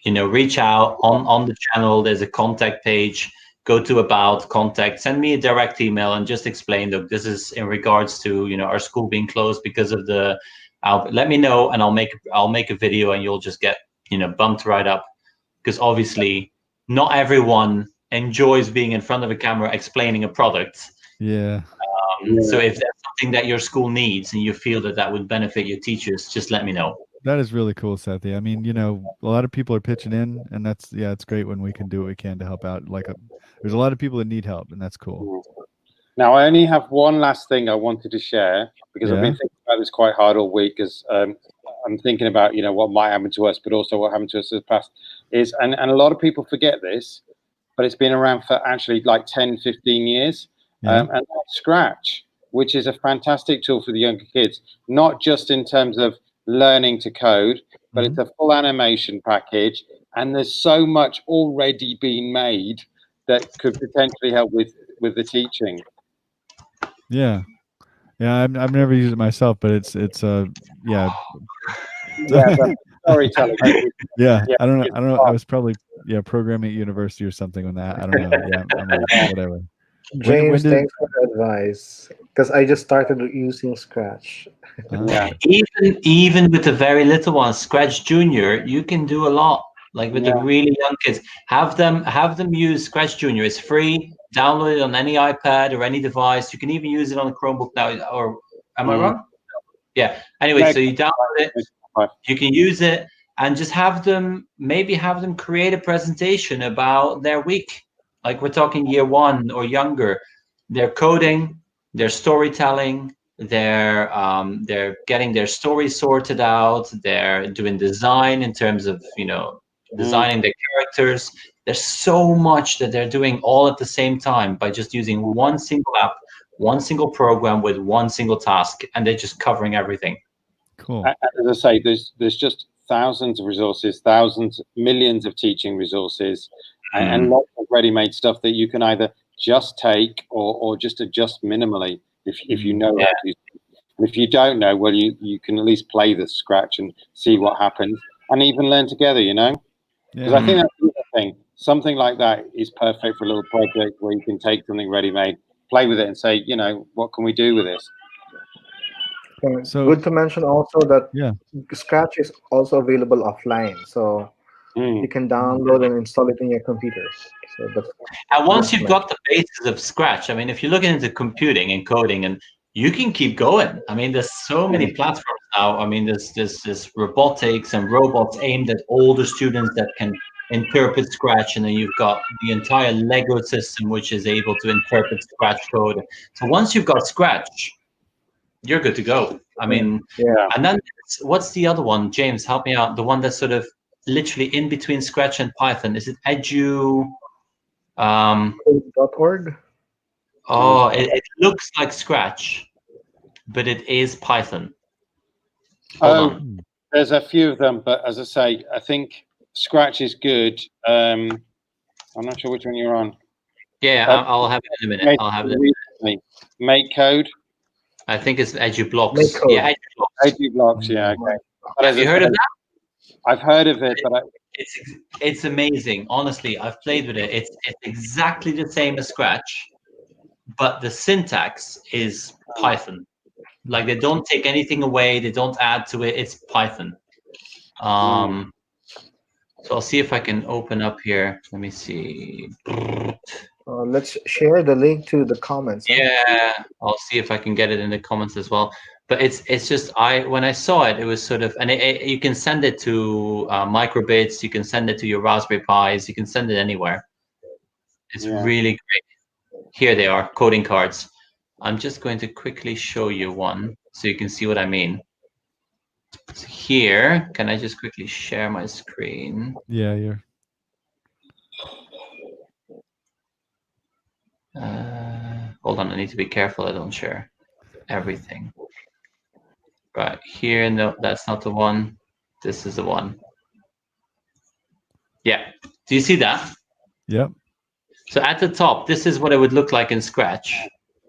Speaker 6: you know, reach out on the channel. There's a contact page. Go to about contact, send me a direct email, and just explain, look, this is in regards to, you know, our school being closed because of the. Let me know, and I'll make a video, and you'll just get, you know, bumped right up, because obviously not everyone enjoys being in front of a camera explaining a product. So if that's something that your school needs and you feel that would benefit your teachers, just let me know.
Speaker 1: That is really cool, Sethi. I mean, you know, a lot of people are pitching in, and that's, it's great when we can do what we can to help out. Like, there's a lot of people that need help, and that's cool.
Speaker 3: Now, I only have one last thing I wanted to share, because I've been thinking about this quite hard all week, because I'm thinking about, you know, what might happen to us, but also what happened to us in the past is, and a lot of people forget this, but it's been around for actually like 10, 15 years. And that's Scratch, which is a fantastic tool for the younger kids, not just in terms of learning to code, but it's a full animation package, and there's so much already being made that could potentially help with the teaching.
Speaker 1: Yeah. Yeah, I've never used it myself, but it's yeah.
Speaker 3: Yeah, but storytelling.
Speaker 1: Yeah,
Speaker 3: Yeah,
Speaker 1: I don't know.
Speaker 3: it's
Speaker 1: I don't know. I
Speaker 3: fun.
Speaker 1: was probably programming at university or something on that. I don't know. Yeah, I'm like, whatever.
Speaker 9: James,
Speaker 1: when did
Speaker 9: thanks for the advice. Because I just started using Scratch.
Speaker 3: Yeah.
Speaker 6: Even with the very little ones, Scratch Junior, you can do a lot. Like with the really young kids, have them use Scratch Junior. It's free. Download it on any iPad or any device. You can even use it on a Chromebook now. Or am I wrong? Yeah. Anyway, so you download it. You can use it and just have them create a presentation about their week. Like we're talking year 1 or younger. They're coding, they're storytelling, they're getting their story sorted out, they're doing design in terms of designing their characters. There's so much that they're doing all at the same time by just using one single app, one single program with one single task, and they're just covering everything.
Speaker 1: Cool.
Speaker 3: As I say, there's just thousands of resources, millions of teaching resources, and lots of ready-made stuff that you can either just take or just adjust minimally if you know how to use it. And if you don't know, well, you can at least play the Scratch and see what happens, and even learn together. Because I think that's the other thing. Something like that is perfect for a little project where you can take something ready-made, play with it, and say, what can we do with this?
Speaker 1: So
Speaker 9: good to mention also that
Speaker 1: yeah,
Speaker 9: Scratch is also available offline, so you can download and install it in your computer. So that's
Speaker 6: and once you've got the basis of Scratch, I mean, if you're looking into computing and coding, and you can keep going. I mean, there's so many platforms now. I mean, there's robotics and robots aimed at older students that can interpret Scratch, and then you've got the entire Lego system, which is able to interpret Scratch code. So once you've got Scratch, you're good to go. I mean, and then what's the other one? James, help me out. The one that's sort of literally in between Scratch and Python. Is it Edu?
Speaker 9: .org?
Speaker 6: Oh, it looks like Scratch, but it is Python. Hold on.
Speaker 3: There's a few of them, but as I say, I think Scratch is good. I'm not sure which one you're on.
Speaker 6: Yeah, I'll have it in a minute. I'll have it.
Speaker 3: Make Code.
Speaker 6: I think it's EduBlocks. Yeah,
Speaker 3: EduBlocks. Yeah, okay.
Speaker 6: Have you heard of that?
Speaker 3: I've heard of it, but
Speaker 6: it's amazing. Honestly, I've played with it. It's exactly the same as Scratch, but the syntax is Python. Like they don't take anything away. They don't add to it. It's Python. So I'll see if I can open up here. Let me see.
Speaker 9: Let's share the link to the comments.
Speaker 6: Yeah, I'll see if I can get it in the comments as well. But it's just when I saw it, it was sort of, and you can send it to microbits. You can send it to your Raspberry Pis. You can send it anywhere. It's really great. Here they are, coding cards. I'm just going to quickly show you one so you can see what I mean. So here, can I just quickly share my screen?
Speaker 1: Yeah, you're.
Speaker 6: Hold on, I need to be careful I don't share everything. Right here, no, that's not the one. This is the one. Yeah, do you see that?
Speaker 1: Yep.
Speaker 6: So at the top, this is what it would look like in Scratch.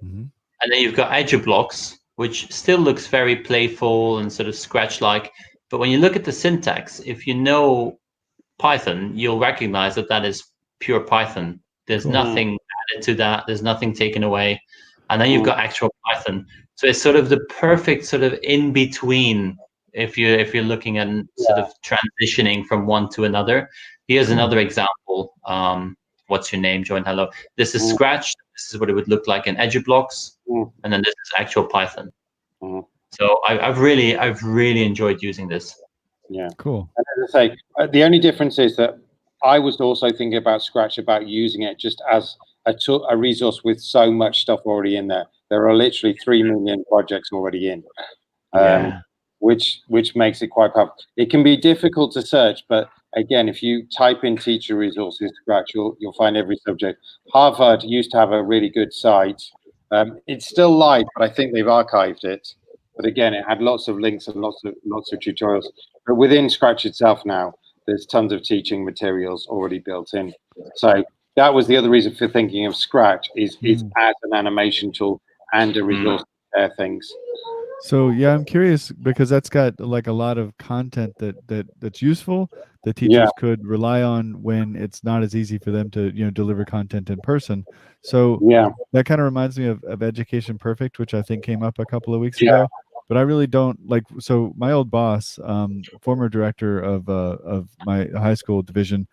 Speaker 6: And then you've got EduBlocks, which still looks very playful and sort of Scratch-like. But when you look at the syntax, if you know Python, you'll recognize that that is pure Python. There's nothing added to that. There's nothing taken away. And then you've got actual Python. So it's sort of the perfect sort of in between if you're looking at sort of transitioning from one to another. Here's another example. What's your name? Join hello. This is Scratch. This is what it would look like in EduBlocks, and then this is actual Python. So I've really enjoyed using this.
Speaker 3: Yeah,
Speaker 1: cool.
Speaker 3: And as I say, the only difference is that I was also thinking about Scratch, about using it just as a resource with so much stuff already in there. There are literally 3 million projects already in, which makes it quite powerful. It can be difficult to search, but again, if you type in teacher resources Scratch, you'll find every subject. Harvard used to have a really good site. It's still live, but I think they've archived it. But again, it had lots of links and lots of tutorials. But within Scratch itself now, there's tons of teaching materials already built in. So that was the other reason for thinking of Scratch is as an animation tool and a resource to share things.
Speaker 1: So yeah, I'm curious because that's got like a lot of content that's useful that teachers could rely on when it's not as easy for them to deliver content in person. So that kind of reminds me of Education Perfect, which I think came up a couple of weeks ago. But I really don't like. So my old boss, former director of my high school division,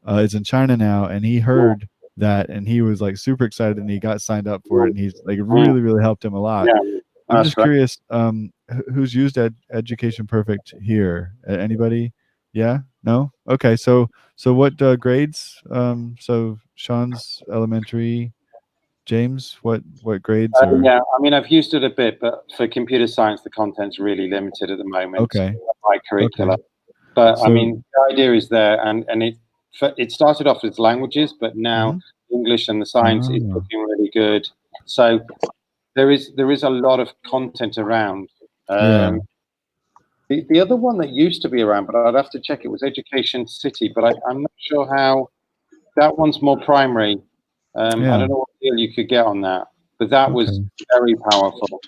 Speaker 1: is in China now, and he heard that, and he was like super excited, and he got signed up for it, and he's like really helped him a lot. I'm just curious, who's used Education Perfect here? Anybody? Yeah? No? Okay. So what grades? So Sean's elementary. James, what grades?
Speaker 3: Yeah, I mean, I've used it a bit, but for computer science, the content's really limited at the moment.
Speaker 1: Okay.
Speaker 3: My curricula. But I mean, the idea is there, and it started off as languages, but now English and the science is looking really good. So there is a lot of content around. The other one that used to be around, but I'd have to check, it was Education City, but I'm not sure how. That one's more primary. I don't know what deal you could get on that, but that was very powerful.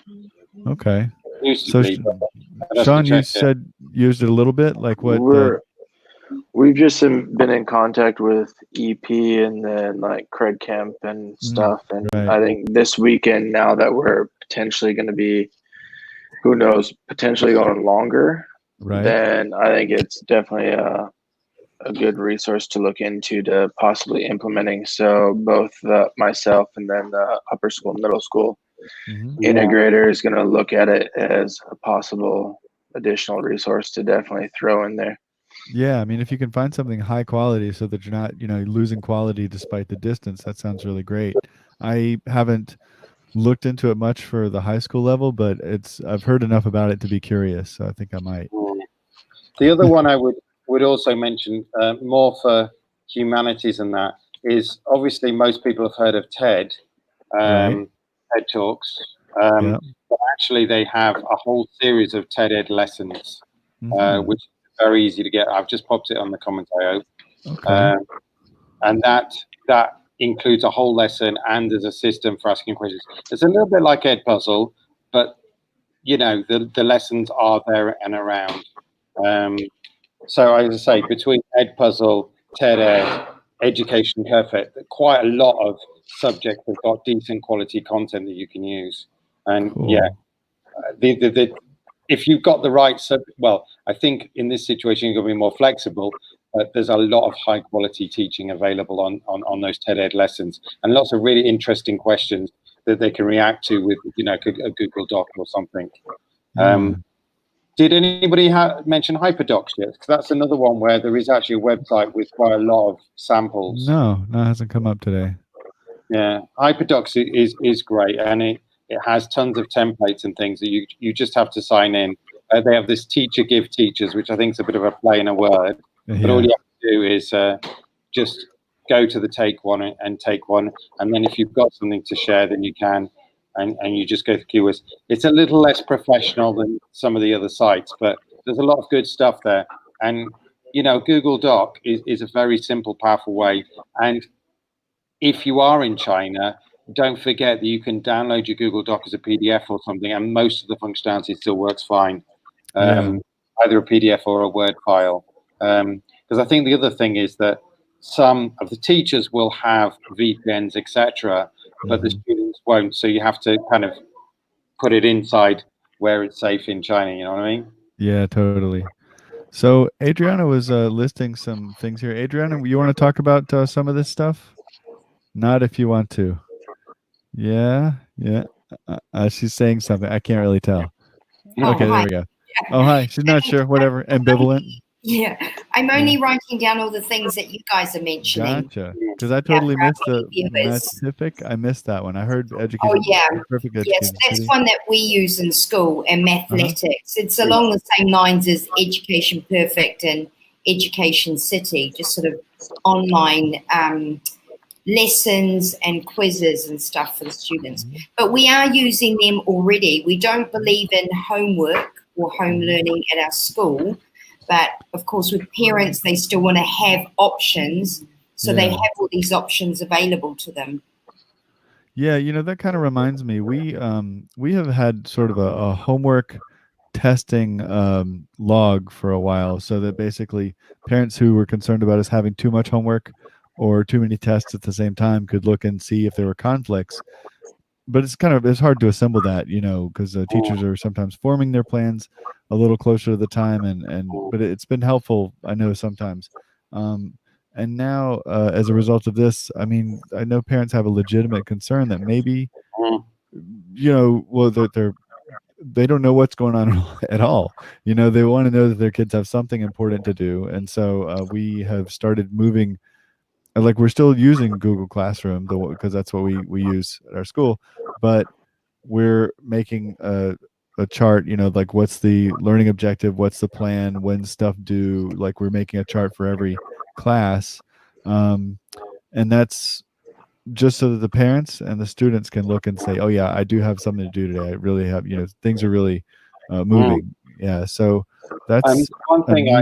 Speaker 1: Okay.
Speaker 3: Used to
Speaker 1: So
Speaker 3: be,
Speaker 1: Sean, you said used it a little bit, like what?
Speaker 5: We've just been in contact with EP and then like Craig Kemp and stuff, and I think this weekend, now that we're potentially going to be, who knows, potentially going longer, then I think it's definitely a good resource to look into to possibly implementing. So both myself and then the upper school, middle school integrator is going to look at it as a possible additional resource to definitely throw in there.
Speaker 1: Yeah, I mean, if you can find something high quality so that you're not, losing quality despite the distance, that sounds really great. I haven't looked into it much for the high school level, but I've heard enough about it to be curious, so I think I might.
Speaker 3: The other one I would also mention, more for humanities and that, is obviously most people have heard of TED, TED Talks, but actually they have a whole series of TED Ed lessons, which is very easy to get. I've just popped it on the commentary. And that includes a whole lesson and there's a system for asking questions. It's a little bit like Edpuzzle, but the lessons are there and around. So as I say, between Edpuzzle, TED Ed, Education Perfect, quite a lot of subjects have got decent quality content that you can use. And if you've got the right I think in this situation you're going to be more flexible, but there's a lot of high quality teaching available on those TED Ed lessons, and lots of really interesting questions that they can react to with a Google Doc or something. Did anybody mention HyperDocs yet? Because that's another one where there is actually a website with quite a lot of samples.
Speaker 1: No, it hasn't come up today.
Speaker 3: Yeah, HyperDocs is great, and it has tons of templates and things that you just have to sign in. They have this teacher give teachers, which I think is a bit of a play in a word. But all you have to do is just go to the take one and take one, and then if you've got something to share, then you can. And you just go through keywords. It's a little less professional than some of the other sites, but there's a lot of good stuff there. And, Google Doc is a very simple, powerful way. And if you are in China, don't forget that you can download your Google Doc as a PDF or something, and most of the functionality still works fine, either a PDF or a Word file. Because I think the other thing is that some of the teachers will have VPNs, etc., but the students won't. So you have to kind of put it inside where it's safe in China. You know what I mean?
Speaker 1: Yeah, totally. So Adriana was listing some things here. Adriana, you want to talk about some of this stuff? Not if you want to. Yeah. She's saying something. I can't really tell. Okay, there we go. Oh, hi. She's not sure. Whatever. Ambivalent.
Speaker 7: Yeah, I'm only writing down all the things that you guys are mentioning.
Speaker 1: Gotcha. Because I totally missed the Mathtific. I missed that one. I heard Education.
Speaker 7: Oh yeah,
Speaker 1: Perfect Education.
Speaker 7: Yes, that's
Speaker 1: City.
Speaker 7: one that we use in school and Mathletics. It's along the same lines as Education Perfect and Education City, just sort of online lessons and quizzes and stuff for the students. But we are using them already. We don't believe in homework or home learning at our school. But of course, with parents, they still want to have options, so they have all these options available to them.
Speaker 1: Yeah, that kind of reminds me. We have had sort of a homework testing log for a while, so that basically parents who were concerned about us having too much homework or too many tests at the same time could look and see if there were conflicts. But it's hard to assemble that, because teachers are sometimes forming their plans a little closer to the time, but it's been helpful, I know, sometimes. And now, as a result of this, I mean, I know parents have a legitimate concern that maybe, well, they don't know what's going on at all. They want to know that their kids have something important to do, and so we have started moving. Like, we're still using Google Classroom because that's what we use at our school, but we're making a chart, like what's the learning objective, what's the plan, when stuff due. Like, we're making a chart for every class, and that's just so that the parents and the students can look and say, oh yeah, I do have something to do today. I really have, things are really moving. Yeah, so that's
Speaker 3: one thing I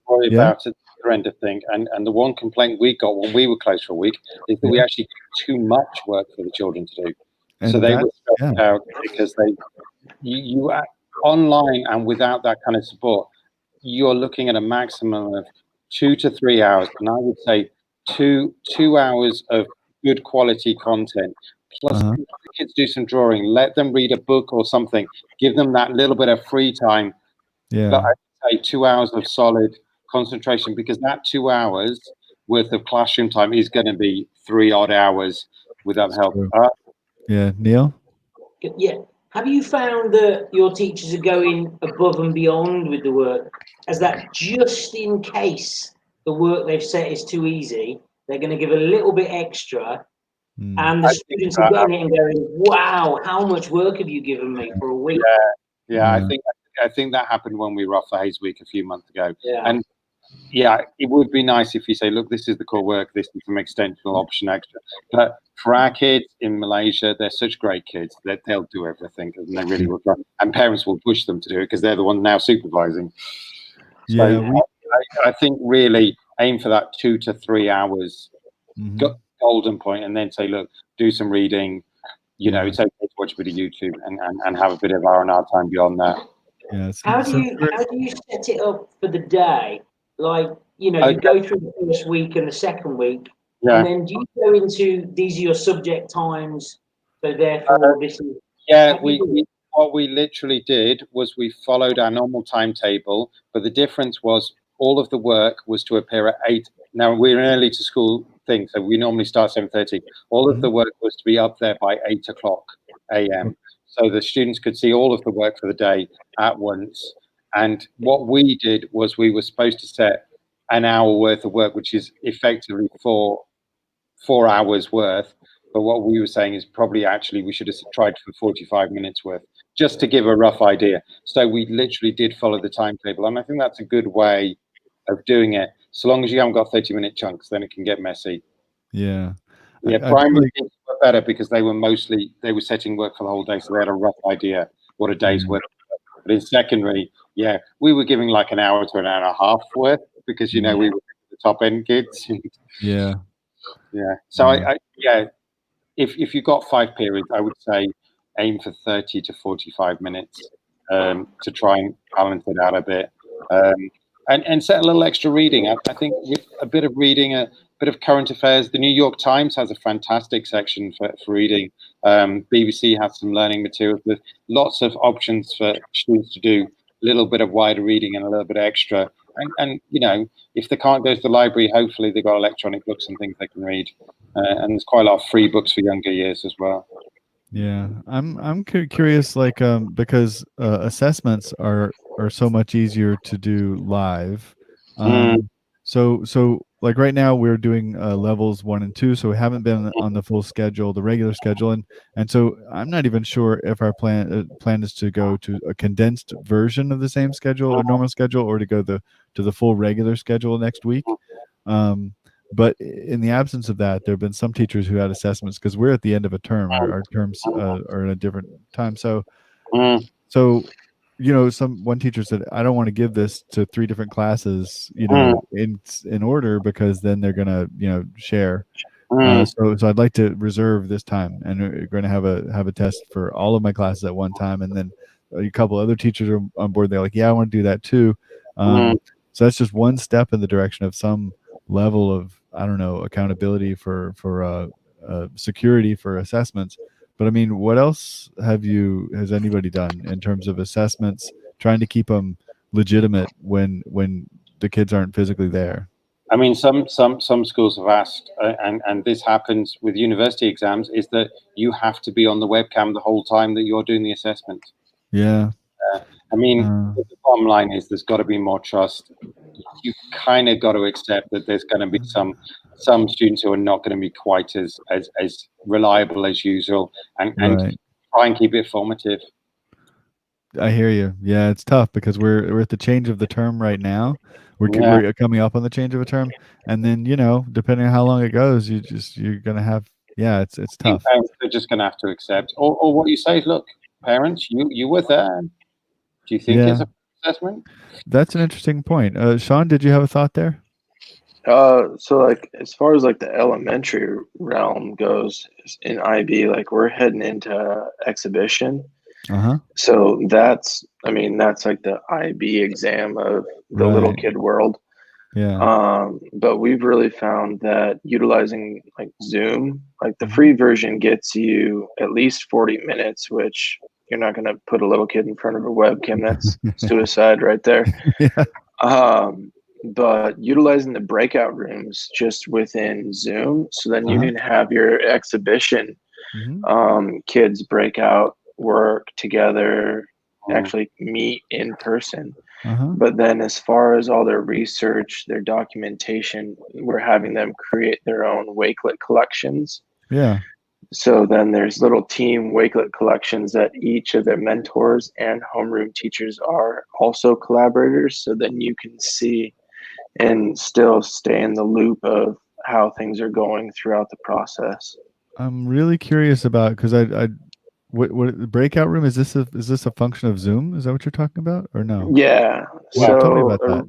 Speaker 3: worry
Speaker 1: Yeah.
Speaker 3: about at the other end of thing, and the one complaint we got when we were closed for a week is that we actually did too much work for the children to do.
Speaker 1: And
Speaker 3: so they were
Speaker 1: that's-
Speaker 3: stressed out because you online and without that kind of support, you're looking at a maximum of 2 to 3 hours, and I would say two hours of good quality content. Plus,
Speaker 1: Uh-huh.
Speaker 3: let the kids do some drawing. Let them read a book or something. Give them that little bit of free time.
Speaker 1: Yeah.
Speaker 3: But I'd say 2 hours of solid concentration, because that 2 hours worth of classroom time is going to be 3 odd hours without help.
Speaker 1: Yeah, Neil?
Speaker 8: Yeah. Have you found that your teachers are going above and beyond with the work, as that just in case the work they've set is too easy, they're going to give a little bit extra, and the students are getting it and going, wow, how much work have you given me for a week?
Speaker 3: Yeah. I think that happened when we were off for Hayes Week a few months ago.
Speaker 8: Yeah.
Speaker 3: And yeah, it would be nice if you say, look, this is the core work, this is some extensional option extra. But for our kids in Malaysia, they're such great kids that they'll do everything, and they really will try. And parents will push them to do it because they're the one now supervising.
Speaker 1: Yeah,
Speaker 3: So I think really aim for that 2 to 3 hours golden point, and then say, look, do some reading. It's okay to watch a bit of YouTube and have a bit of R&R time beyond that.
Speaker 1: Yeah.
Speaker 8: How do you set it up for the day? Like, you go through the first week and the second week, and then do you go into these are your subject times, so therefore this is...
Speaker 3: Yeah, what we literally did was we followed our normal timetable, but the difference was all of the work was to appear at 8. Now, we're an early to school thing, so we normally start 7:30. All of the work was to be up there by 8 o'clock a.m. So the students could see all of the work for the day at once. And what we did was we were supposed to set an hour worth of work, which is effectively 4 hours worth. But what we were saying is probably actually we should have tried for 45 minutes worth, just to give a rough idea. So we literally did follow the timetable. And I think that's a good way of doing it. So long as you haven't got 30-minute chunks, then it can get messy.
Speaker 1: Yeah.
Speaker 3: Yeah, primary kids were better because they were setting work for the whole day, so they had a rough idea what a day's work. But in secondary, yeah, we were giving like an hour to an hour and a half worth because we were the top end kids.
Speaker 1: Yeah.
Speaker 3: Yeah. So if you've got 5 periods, I would say aim for 30 to 45 minutes to try and balance it out a bit. And set a little extra reading. I think with a bit of reading, a bit of current affairs. The New York Times has a fantastic section for reading. BBC has some learning materials. There's lots of options for students to do a little bit of wider reading and a little bit extra. And if they can't go to the library, hopefully they've got electronic books and things they can read. And there's quite a lot of free books for younger years as well.
Speaker 1: Yeah, I'm curious, like, because assessments are so much easier to do live. So like right now we're doing levels 1 and 2, so we haven't been on the full schedule, the regular schedule, and so I'm not even sure if our plan is to go to a condensed version of the same schedule, a normal schedule, or to go to the full regular schedule next week. But in the absence of that, there have been some teachers who had assessments because we're at the end of a term. Our terms are at a different time. So one teacher said, I don't want to give this to 3 different classes, in order, because then they're gonna, share. So I'd like to reserve this time, and we're going to have a test for all of my classes at one time, and then a couple other teachers are on board. They're like, yeah, I want to do that too. So that's just one step in the direction of some level of, I don't know, accountability for security for assessments. But I mean, what else has anybody done in terms of assessments, trying to keep them legitimate when the kids aren't physically there?
Speaker 3: I mean, some schools have asked, and this happens with university exams, is that you have to be on the webcam the whole time that you're doing the assessment.
Speaker 1: Yeah.
Speaker 3: I mean, the bottom line is there's got to be more trust. You kind of got to accept that there's going to be some students who are not going to be quite as reliable as usual, and try and keep it formative.
Speaker 1: I hear you. Yeah, it's tough because we're at the change of the term right now. We're coming up on the change of a term, and then depending on how long it goes, you're gonna have it's tough.
Speaker 3: They're just gonna have to accept, or what you say is, look, parents, you were there. Do you think it's a assessment?
Speaker 1: That's an interesting point. Sean, did you have a thought there?
Speaker 5: So like as far as like the elementary realm goes in IB, like we're heading into exhibition. So that's like the IB exam of the little kid world. But we've really found that utilizing like Zoom, like the free version gets you at least 40 minutes, which you're not going to put a little kid in front of a webcam. That's suicide right there. But utilizing the breakout rooms just within Zoom, so then you can have your exhibition kids break out, work together, actually meet in person. But then as far as all their research, their documentation, we're having them create their own Wakelet collections. So then there's little team Wakelet collections that each of their mentors and homeroom teachers are also collaborators. So then you can see and still stay in the loop of how things are going throughout the process.
Speaker 1: I'm really curious about, because what the breakout room is this a function of Zoom? Is that what you're talking about, or no?
Speaker 5: Yeah.
Speaker 1: Wow, tell me about that.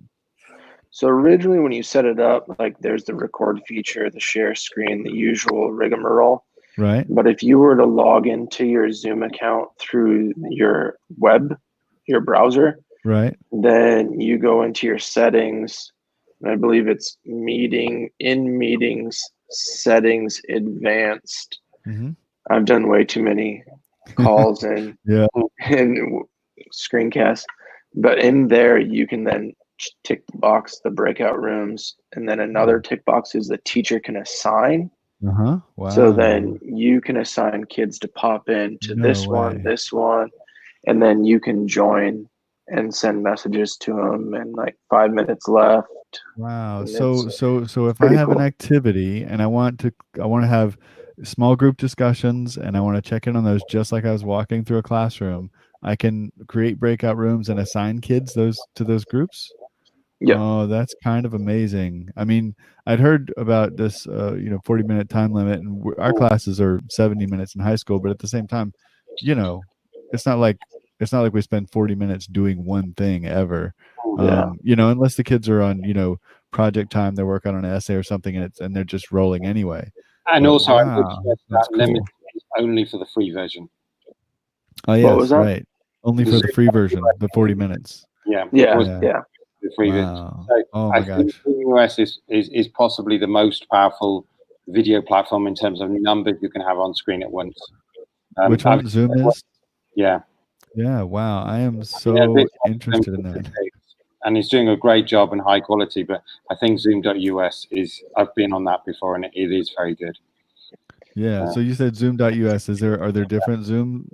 Speaker 5: So originally when you set it up, like there's the record feature, the share screen, the usual rigmarole.
Speaker 1: Right.
Speaker 5: But if you were to log into your Zoom account through your browser, then you go into your settings, and I believe it's meetings settings advanced. I've done way too many calls and screencasts, but in there you can then tick the box, the breakout rooms, and then another tick box is the teacher can assign.
Speaker 1: Wow.
Speaker 5: So then you can assign kids to pop in to this one, and then you can join and send messages to them, and like 5 minutes left.
Speaker 1: Wow. So if I have an activity and I want to have small group discussions and I want to check in on those, just like I was walking through a classroom, I can create breakout rooms and assign kids to those groups. Oh, that's kind of amazing. I mean, I'd heard about this 40-minute time limit, and our classes are 70 minutes in high school, but at the same time, it's not like we spend 40 minutes doing one thing ever. Unless the kids are on project time, they're working on an essay or something, and they're just rolling anyway.
Speaker 3: And also, I would stress that limit is only for the free version.
Speaker 1: Oh yes, right. Only for the free version, the 40 minutes.
Speaker 3: The free version. So I think the US is possibly the most powerful video platform in terms of numbers you can have on screen at once.
Speaker 1: Which one? Zoom is?
Speaker 3: Yeah.
Speaker 1: Yeah. Wow. I am so interested in that.
Speaker 3: And he's doing a great job and high quality, but I think Zoom.us I've been on that before, and it is very good.
Speaker 1: Yeah. So you said Zoom.us. Are there different Zoom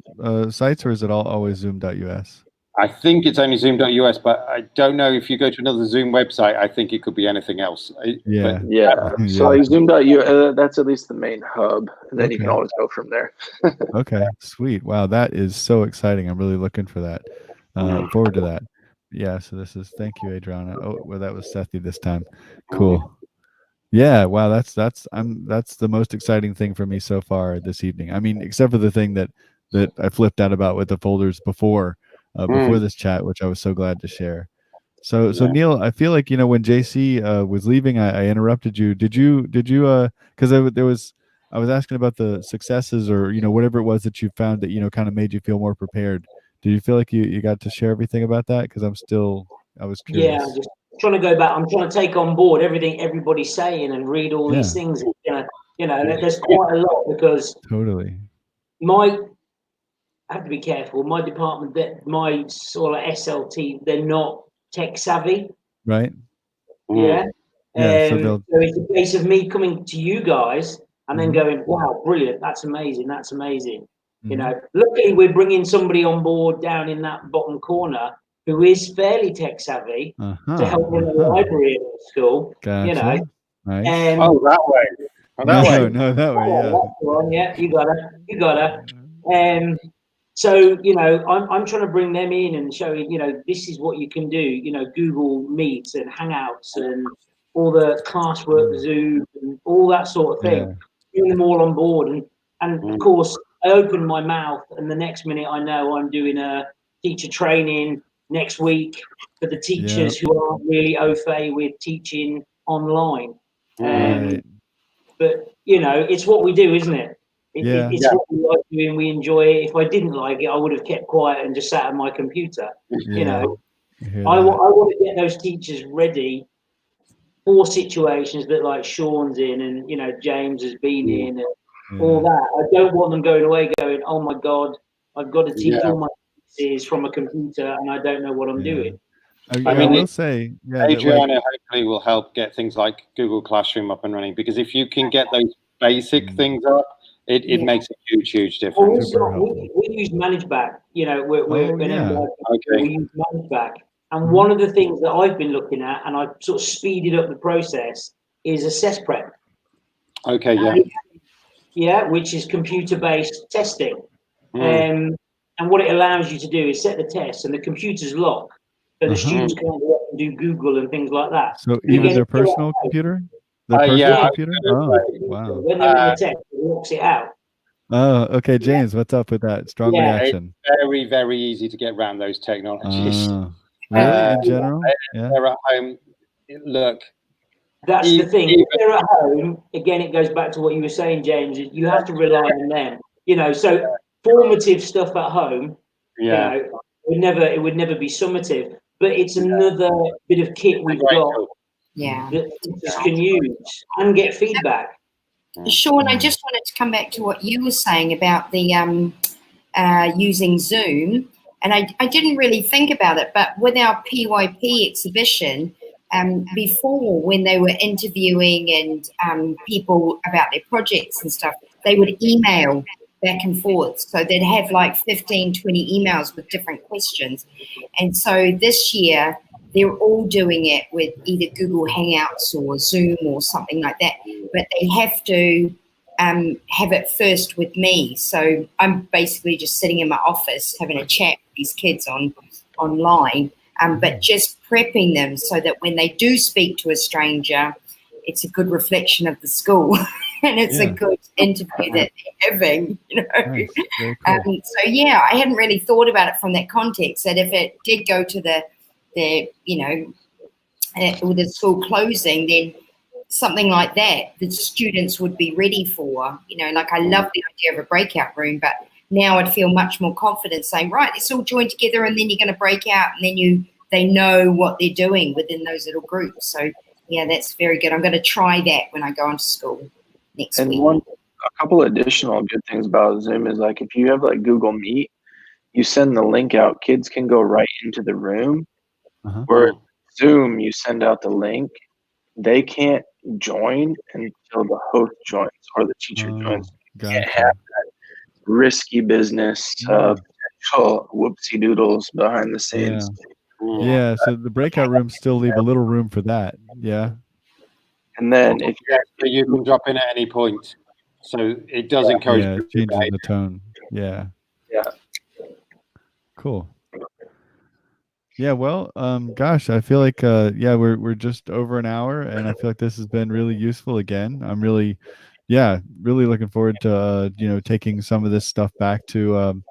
Speaker 1: sites, or is it always Zoom.us?
Speaker 3: I think it's only Zoom.us, but I don't know if you go to another Zoom website. I think it could be anything else.
Speaker 5: So like Zoom.us, that's at least the main hub, and then you can always go from there.
Speaker 1: Okay, sweet. Wow, that is so exciting. I'm really looking for that. Forward to that. Yeah. So thank you, Adriana. Oh, well, that was Sethi this time. Cool. Yeah. Wow. That's the most exciting thing for me so far this evening. I mean, except for the thing that I flipped out about with the folders before. before this chat, which I was so glad to share. So Neil, I feel like, when JC was leaving, I interrupted you. Did you because I was asking about the successes, or whatever it was that you found that kind of made you feel more prepared. Did you feel like you got to share everything about that? Because I was curious.
Speaker 8: Yeah, I'm just trying to go back. I'm trying to take on board everything everybody's saying and read all these things. There's quite a lot, because
Speaker 1: totally.
Speaker 8: I have to be careful. My department, my sort of SLT, they're not tech savvy.
Speaker 1: Right.
Speaker 8: Yeah.
Speaker 1: So
Speaker 8: it's a case of me coming to you guys and then going, wow, brilliant. That's amazing. That's amazing. Luckily we're bringing somebody on board down in that bottom corner who is fairly tech savvy to help run a library in the school.
Speaker 1: Gotcha. Nice.
Speaker 3: That way.
Speaker 1: That way. No, that way.
Speaker 8: Yeah, you gotta. So I'm trying to bring them in and show this is what you can do. Google Meets and Hangouts and all the classwork Zoom and all that sort of thing. Bring them all on board, and of course I open my mouth, and the next minute I know I'm doing a teacher training next week for the teachers who aren't really au fait with teaching online. But it's what we do, isn't it? It's what we like doing. We enjoy it. If I didn't like it, I would have kept quiet and just sat at my computer. I want to get those teachers ready for situations that like Sean's in, and James has been in, and all that. I don't want them going away going, oh my God, I've got to teach all my pieces from a computer and I don't know what I'm doing.
Speaker 1: I will say,
Speaker 3: Adriana hopefully will help get things like Google Classroom up and running, because if you can get those basic things up, it makes a huge difference.
Speaker 8: We use ManageBack. We use ManageBack. And one of the things that I've been looking at, and I've sort of speeded up the process, is Assess Prep. Which is computer-based testing. And what it allows you to do is set the test, and the computer's locked, so the students can do Google and things like that.
Speaker 1: So even their personal computer? Their personal computer? Oh, wow.
Speaker 8: When they're in the test, it locks it out.
Speaker 1: Oh, okay. James, what's up with that? Strong reaction.
Speaker 3: It's very easy to get around those technologies.
Speaker 1: Really? In general?
Speaker 3: They're at home. Look.
Speaker 8: That's the thing. If they're at home, again, it goes back to what you were saying, James. You have to rely on them. So formative stuff at home, it would never be summative. But it's another bit of kit we've got that teachers can use and get feedback.
Speaker 7: Sean, I just wanted to come back to what you were saying about the using Zoom. And I didn't really think about it, but with our PYP exhibition, before, when they were interviewing and people about their projects and stuff, they would email back and forth. So they'd have like 15, 20 emails with different questions. And so this year, they're all doing it with either Google Hangouts or Zoom or something like that. But they have to have it first with me. So I'm basically just sitting in my office having a chat with these kids online, but just prepping them so that when they do speak to a stranger, it's a good reflection of the school and it's a good interview that they're having,
Speaker 1: Nice. Very cool.
Speaker 7: So I hadn't really thought about it from that context, that if it did go to the with the school closing, then something like that the students would be ready for. Like I love the idea of a breakout room, but now I'd feel much more confident saying, right, let's all join together, and then you're going to break out, and then they know what they're doing within those little groups. So that's very good. I'm going to try that when I go into school next week.
Speaker 5: And a couple additional good things about Zoom is, like, if you have like Google Meet, you send the link out, kids can go right into the room. Where Zoom, you send out the link, they can't join until the host joins or the teacher joins. You can't have that risky business, potential whoopsie doodles behind the scenes.
Speaker 1: Yeah, so the breakout rooms still leave a little room for that. Yeah.
Speaker 5: And then if
Speaker 3: you can drop in at any point, so it does encourage.
Speaker 1: Yeah, it changes the tone. Yeah. Cool. Yeah, well, gosh, I feel like we're just over an hour, and I feel like this has been really useful again. I'm really looking forward to taking some of this stuff back to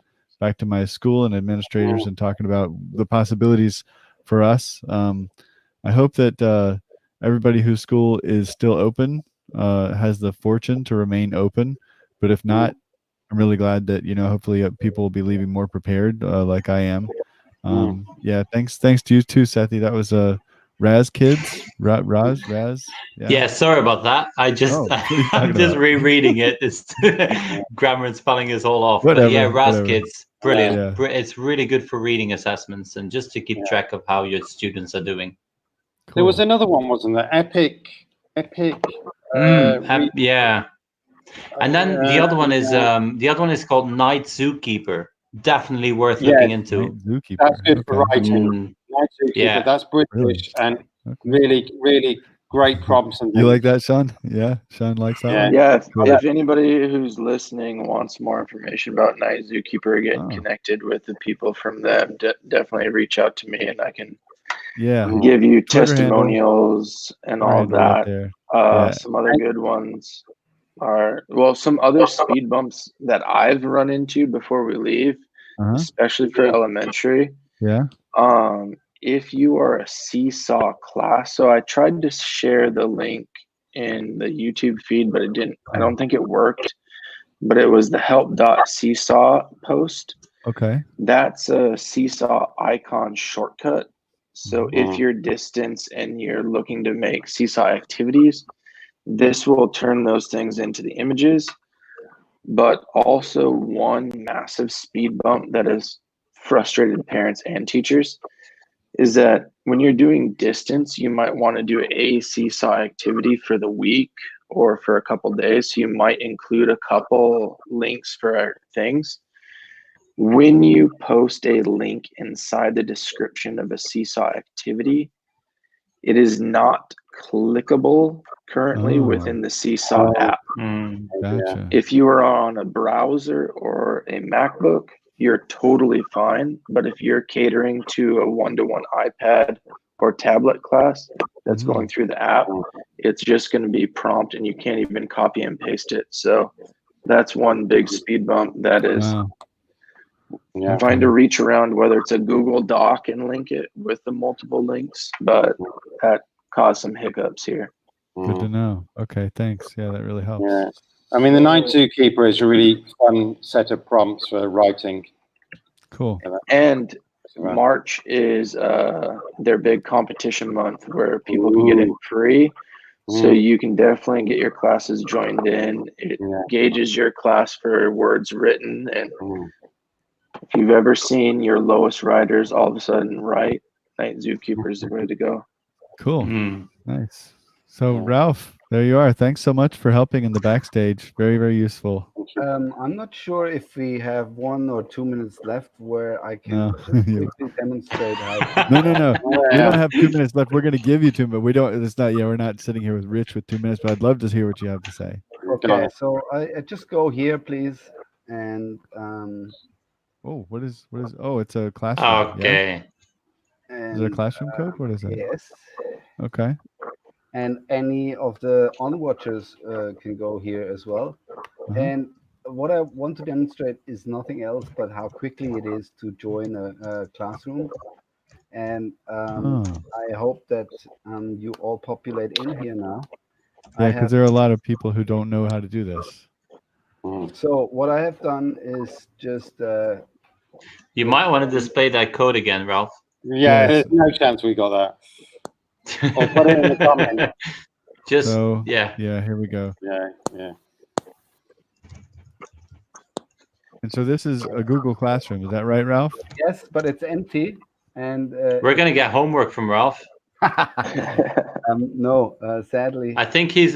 Speaker 1: back to my school and administrators and talking about the possibilities for us. I hope that everybody whose school is still open has the fortune to remain open. But if not, I'm really glad that, hopefully people will be leaving more prepared like I am. Yeah, thanks to you too, Sethi. That was Raz Kids. Raz.
Speaker 6: Yeah, sorry about that.
Speaker 1: what are you
Speaker 6: I'm
Speaker 1: talking
Speaker 6: just
Speaker 1: about?
Speaker 6: rereading it. It's grammar and spelling is all off.
Speaker 1: Whatever,
Speaker 6: But yeah, Raz
Speaker 1: whatever.
Speaker 6: Kids, brilliant.
Speaker 1: Yeah.
Speaker 6: It's really good for reading assessments and just to keep track of how your students are doing.
Speaker 1: Cool.
Speaker 3: There was another one, wasn't there? Epic.
Speaker 6: Yeah. And then the other one is called Night Zookeeper. Definitely worth looking into.
Speaker 1: Night Zookeeper.
Speaker 3: That's good for writing. Night Zookeeper.
Speaker 6: Yeah.
Speaker 3: That's British and really, really great prompts. And
Speaker 1: you like that, Sean? Yeah, Sean likes that one.
Speaker 5: Yeah,
Speaker 1: Cool.
Speaker 5: if anybody who's listening wants more information about Night Zookeeper, get connected with the people from them. Definitely reach out to me, and I can give you
Speaker 1: Twitter
Speaker 5: testimonials and all of that. Some other good ones are, some other speed bumps that I've run into before we leave, especially for elementary.
Speaker 1: Yeah.
Speaker 5: If you are a Seesaw class, so I tried to share the link in the YouTube feed, but it didn't. I don't think it worked. But it was the help.seesaw post.
Speaker 1: Okay.
Speaker 5: That's a Seesaw icon shortcut. So if you're distance and you're looking to make Seesaw activities, this will turn those things into the images. But also one massive speed bump that has frustrated parents and teachers is that when you're doing distance, you might want to do a Seesaw activity for the week or for a couple days. So you might include a couple links for things. When you post a link inside the description of a Seesaw activity, it is not clickable currently within the Seesaw app.
Speaker 1: Gotcha.
Speaker 5: If you are on a browser or a MacBook, you're totally fine. But if you're catering to a one-to-one iPad or tablet class that's going through the app, it's just going to be prompt and you can't even copy and paste it. So that's one big speed bump that is trying to reach around, whether it's a Google Doc and link it with the multiple links, but that caused some hiccups here.
Speaker 1: Good to know. Okay, thanks. Yeah, that really helps.
Speaker 3: Yeah. I mean, the Night Zookeeper is a really fun set of prompts for writing.
Speaker 1: Cool.
Speaker 5: And March is their big competition month where people can get in free. So you can definitely get your classes joined in. It gauges your class for words written. And if you've ever seen your lowest writers all of a sudden write, Night Zookeeper is the way to go.
Speaker 1: Cool. Nice. So Ralph, there you are. Thanks so much for helping in the backstage. Very, very useful.
Speaker 2: I'm not sure if we have 1 or 2 minutes left where I can quickly demonstrate how.
Speaker 1: No. We don't have 2 minutes left. We're going to give you 2 minutes. We don't. It's not. Yeah, we're not sitting here with Rich with 2 minutes. But I'd love to hear what you have to say.
Speaker 2: Okay, so I just go here, please, and
Speaker 1: Oh, what is? Oh, it's a classroom.
Speaker 6: Okay.
Speaker 1: Yeah? Is it a classroom code? What is it?
Speaker 2: Yes.
Speaker 1: Okay.
Speaker 2: And any of the on-watchers can go here as well. And what I want to demonstrate is nothing else but how quickly it is to join a classroom. And I hope that you all populate in here now.
Speaker 1: Yeah, because there are a lot of people who don't know how to do this.
Speaker 2: So what I have done is just...
Speaker 6: you might want to display that code again, Ralph.
Speaker 3: Yeah, there's no chance we got that. Or put it in the comment.
Speaker 1: Yeah, here we go.
Speaker 3: Yeah.
Speaker 1: And so this is a Google Classroom, is that right, Ralph?
Speaker 2: Yes, but it's empty. And
Speaker 6: we're gonna get homework from Ralph.
Speaker 2: No, sadly.
Speaker 6: I think he's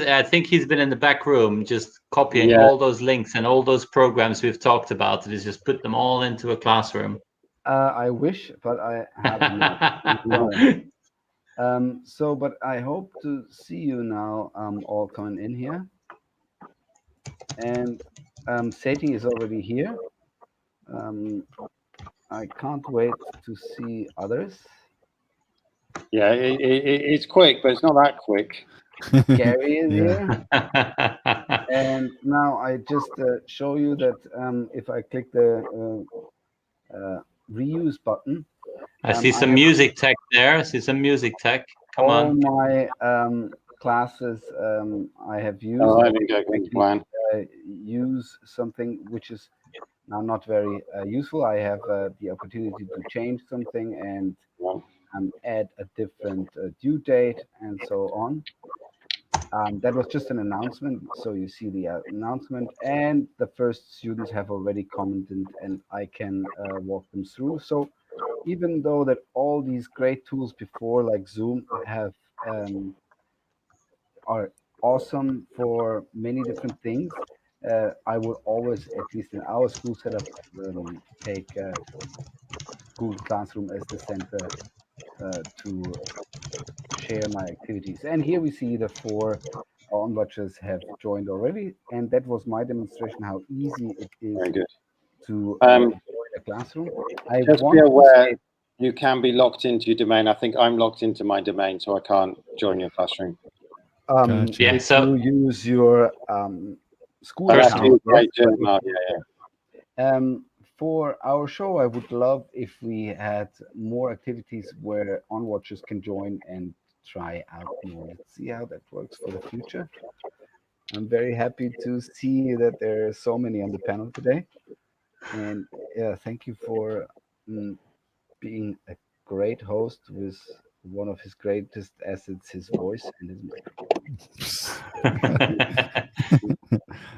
Speaker 6: been in the back room just copying all those links and all those programs we've talked about. And he's just put them all into a classroom.
Speaker 2: I wish, but I have not. So, but I hope to see you now all coming in here. And Sethi is already here. I can't wait to see others.
Speaker 3: Yeah, it's quick, but it's not that quick.
Speaker 2: Gary is here. And now I just show you that if I click the reuse button.
Speaker 6: I see some music tech there. I see some music tech. Come
Speaker 2: all
Speaker 6: on.
Speaker 2: my classes I have used.
Speaker 3: Oh, I think I can plan.
Speaker 2: Use something which is now not very useful. I have the opportunity to change something and add a different due date and so on. That was just an announcement. So you see the announcement, and the first students have already commented, and I can walk them through. So even though that all these great tools before, like Zoom, have are awesome for many different things, I will always, at least in our school setup, take Google Classroom as the center to share my activities. And here we see the 4 onwatchers have joined already, and that was my demonstration how easy it is to join a classroom.
Speaker 3: Just be aware, you can be locked into your domain. I think I'm locked into my domain, so I can't join your classroom.
Speaker 1: Gotcha.
Speaker 2: Yeah, so you use your school account. For our show, I would love if we had more activities where onwatchers can join and try out more. Let's see how that works for the future. I'm very happy to see that there are so many on the panel today. And thank you for being a great host with one of his greatest assets, his voice and his microphone.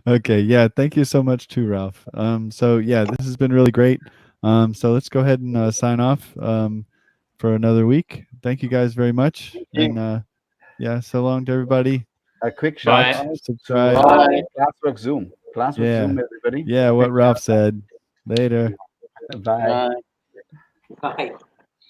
Speaker 1: Okay, yeah, thank you so much too, Ralph. So yeah, this has been really great. So let's go ahead and sign off for another week. Thank you guys very much. And yeah, so long to everybody.
Speaker 2: A quick shout out
Speaker 1: subscribe.
Speaker 2: to Classwork Zoom. Classwork Zoom, everybody.
Speaker 1: Yeah, what Ralph said. Later.
Speaker 2: Bye.
Speaker 8: Bye.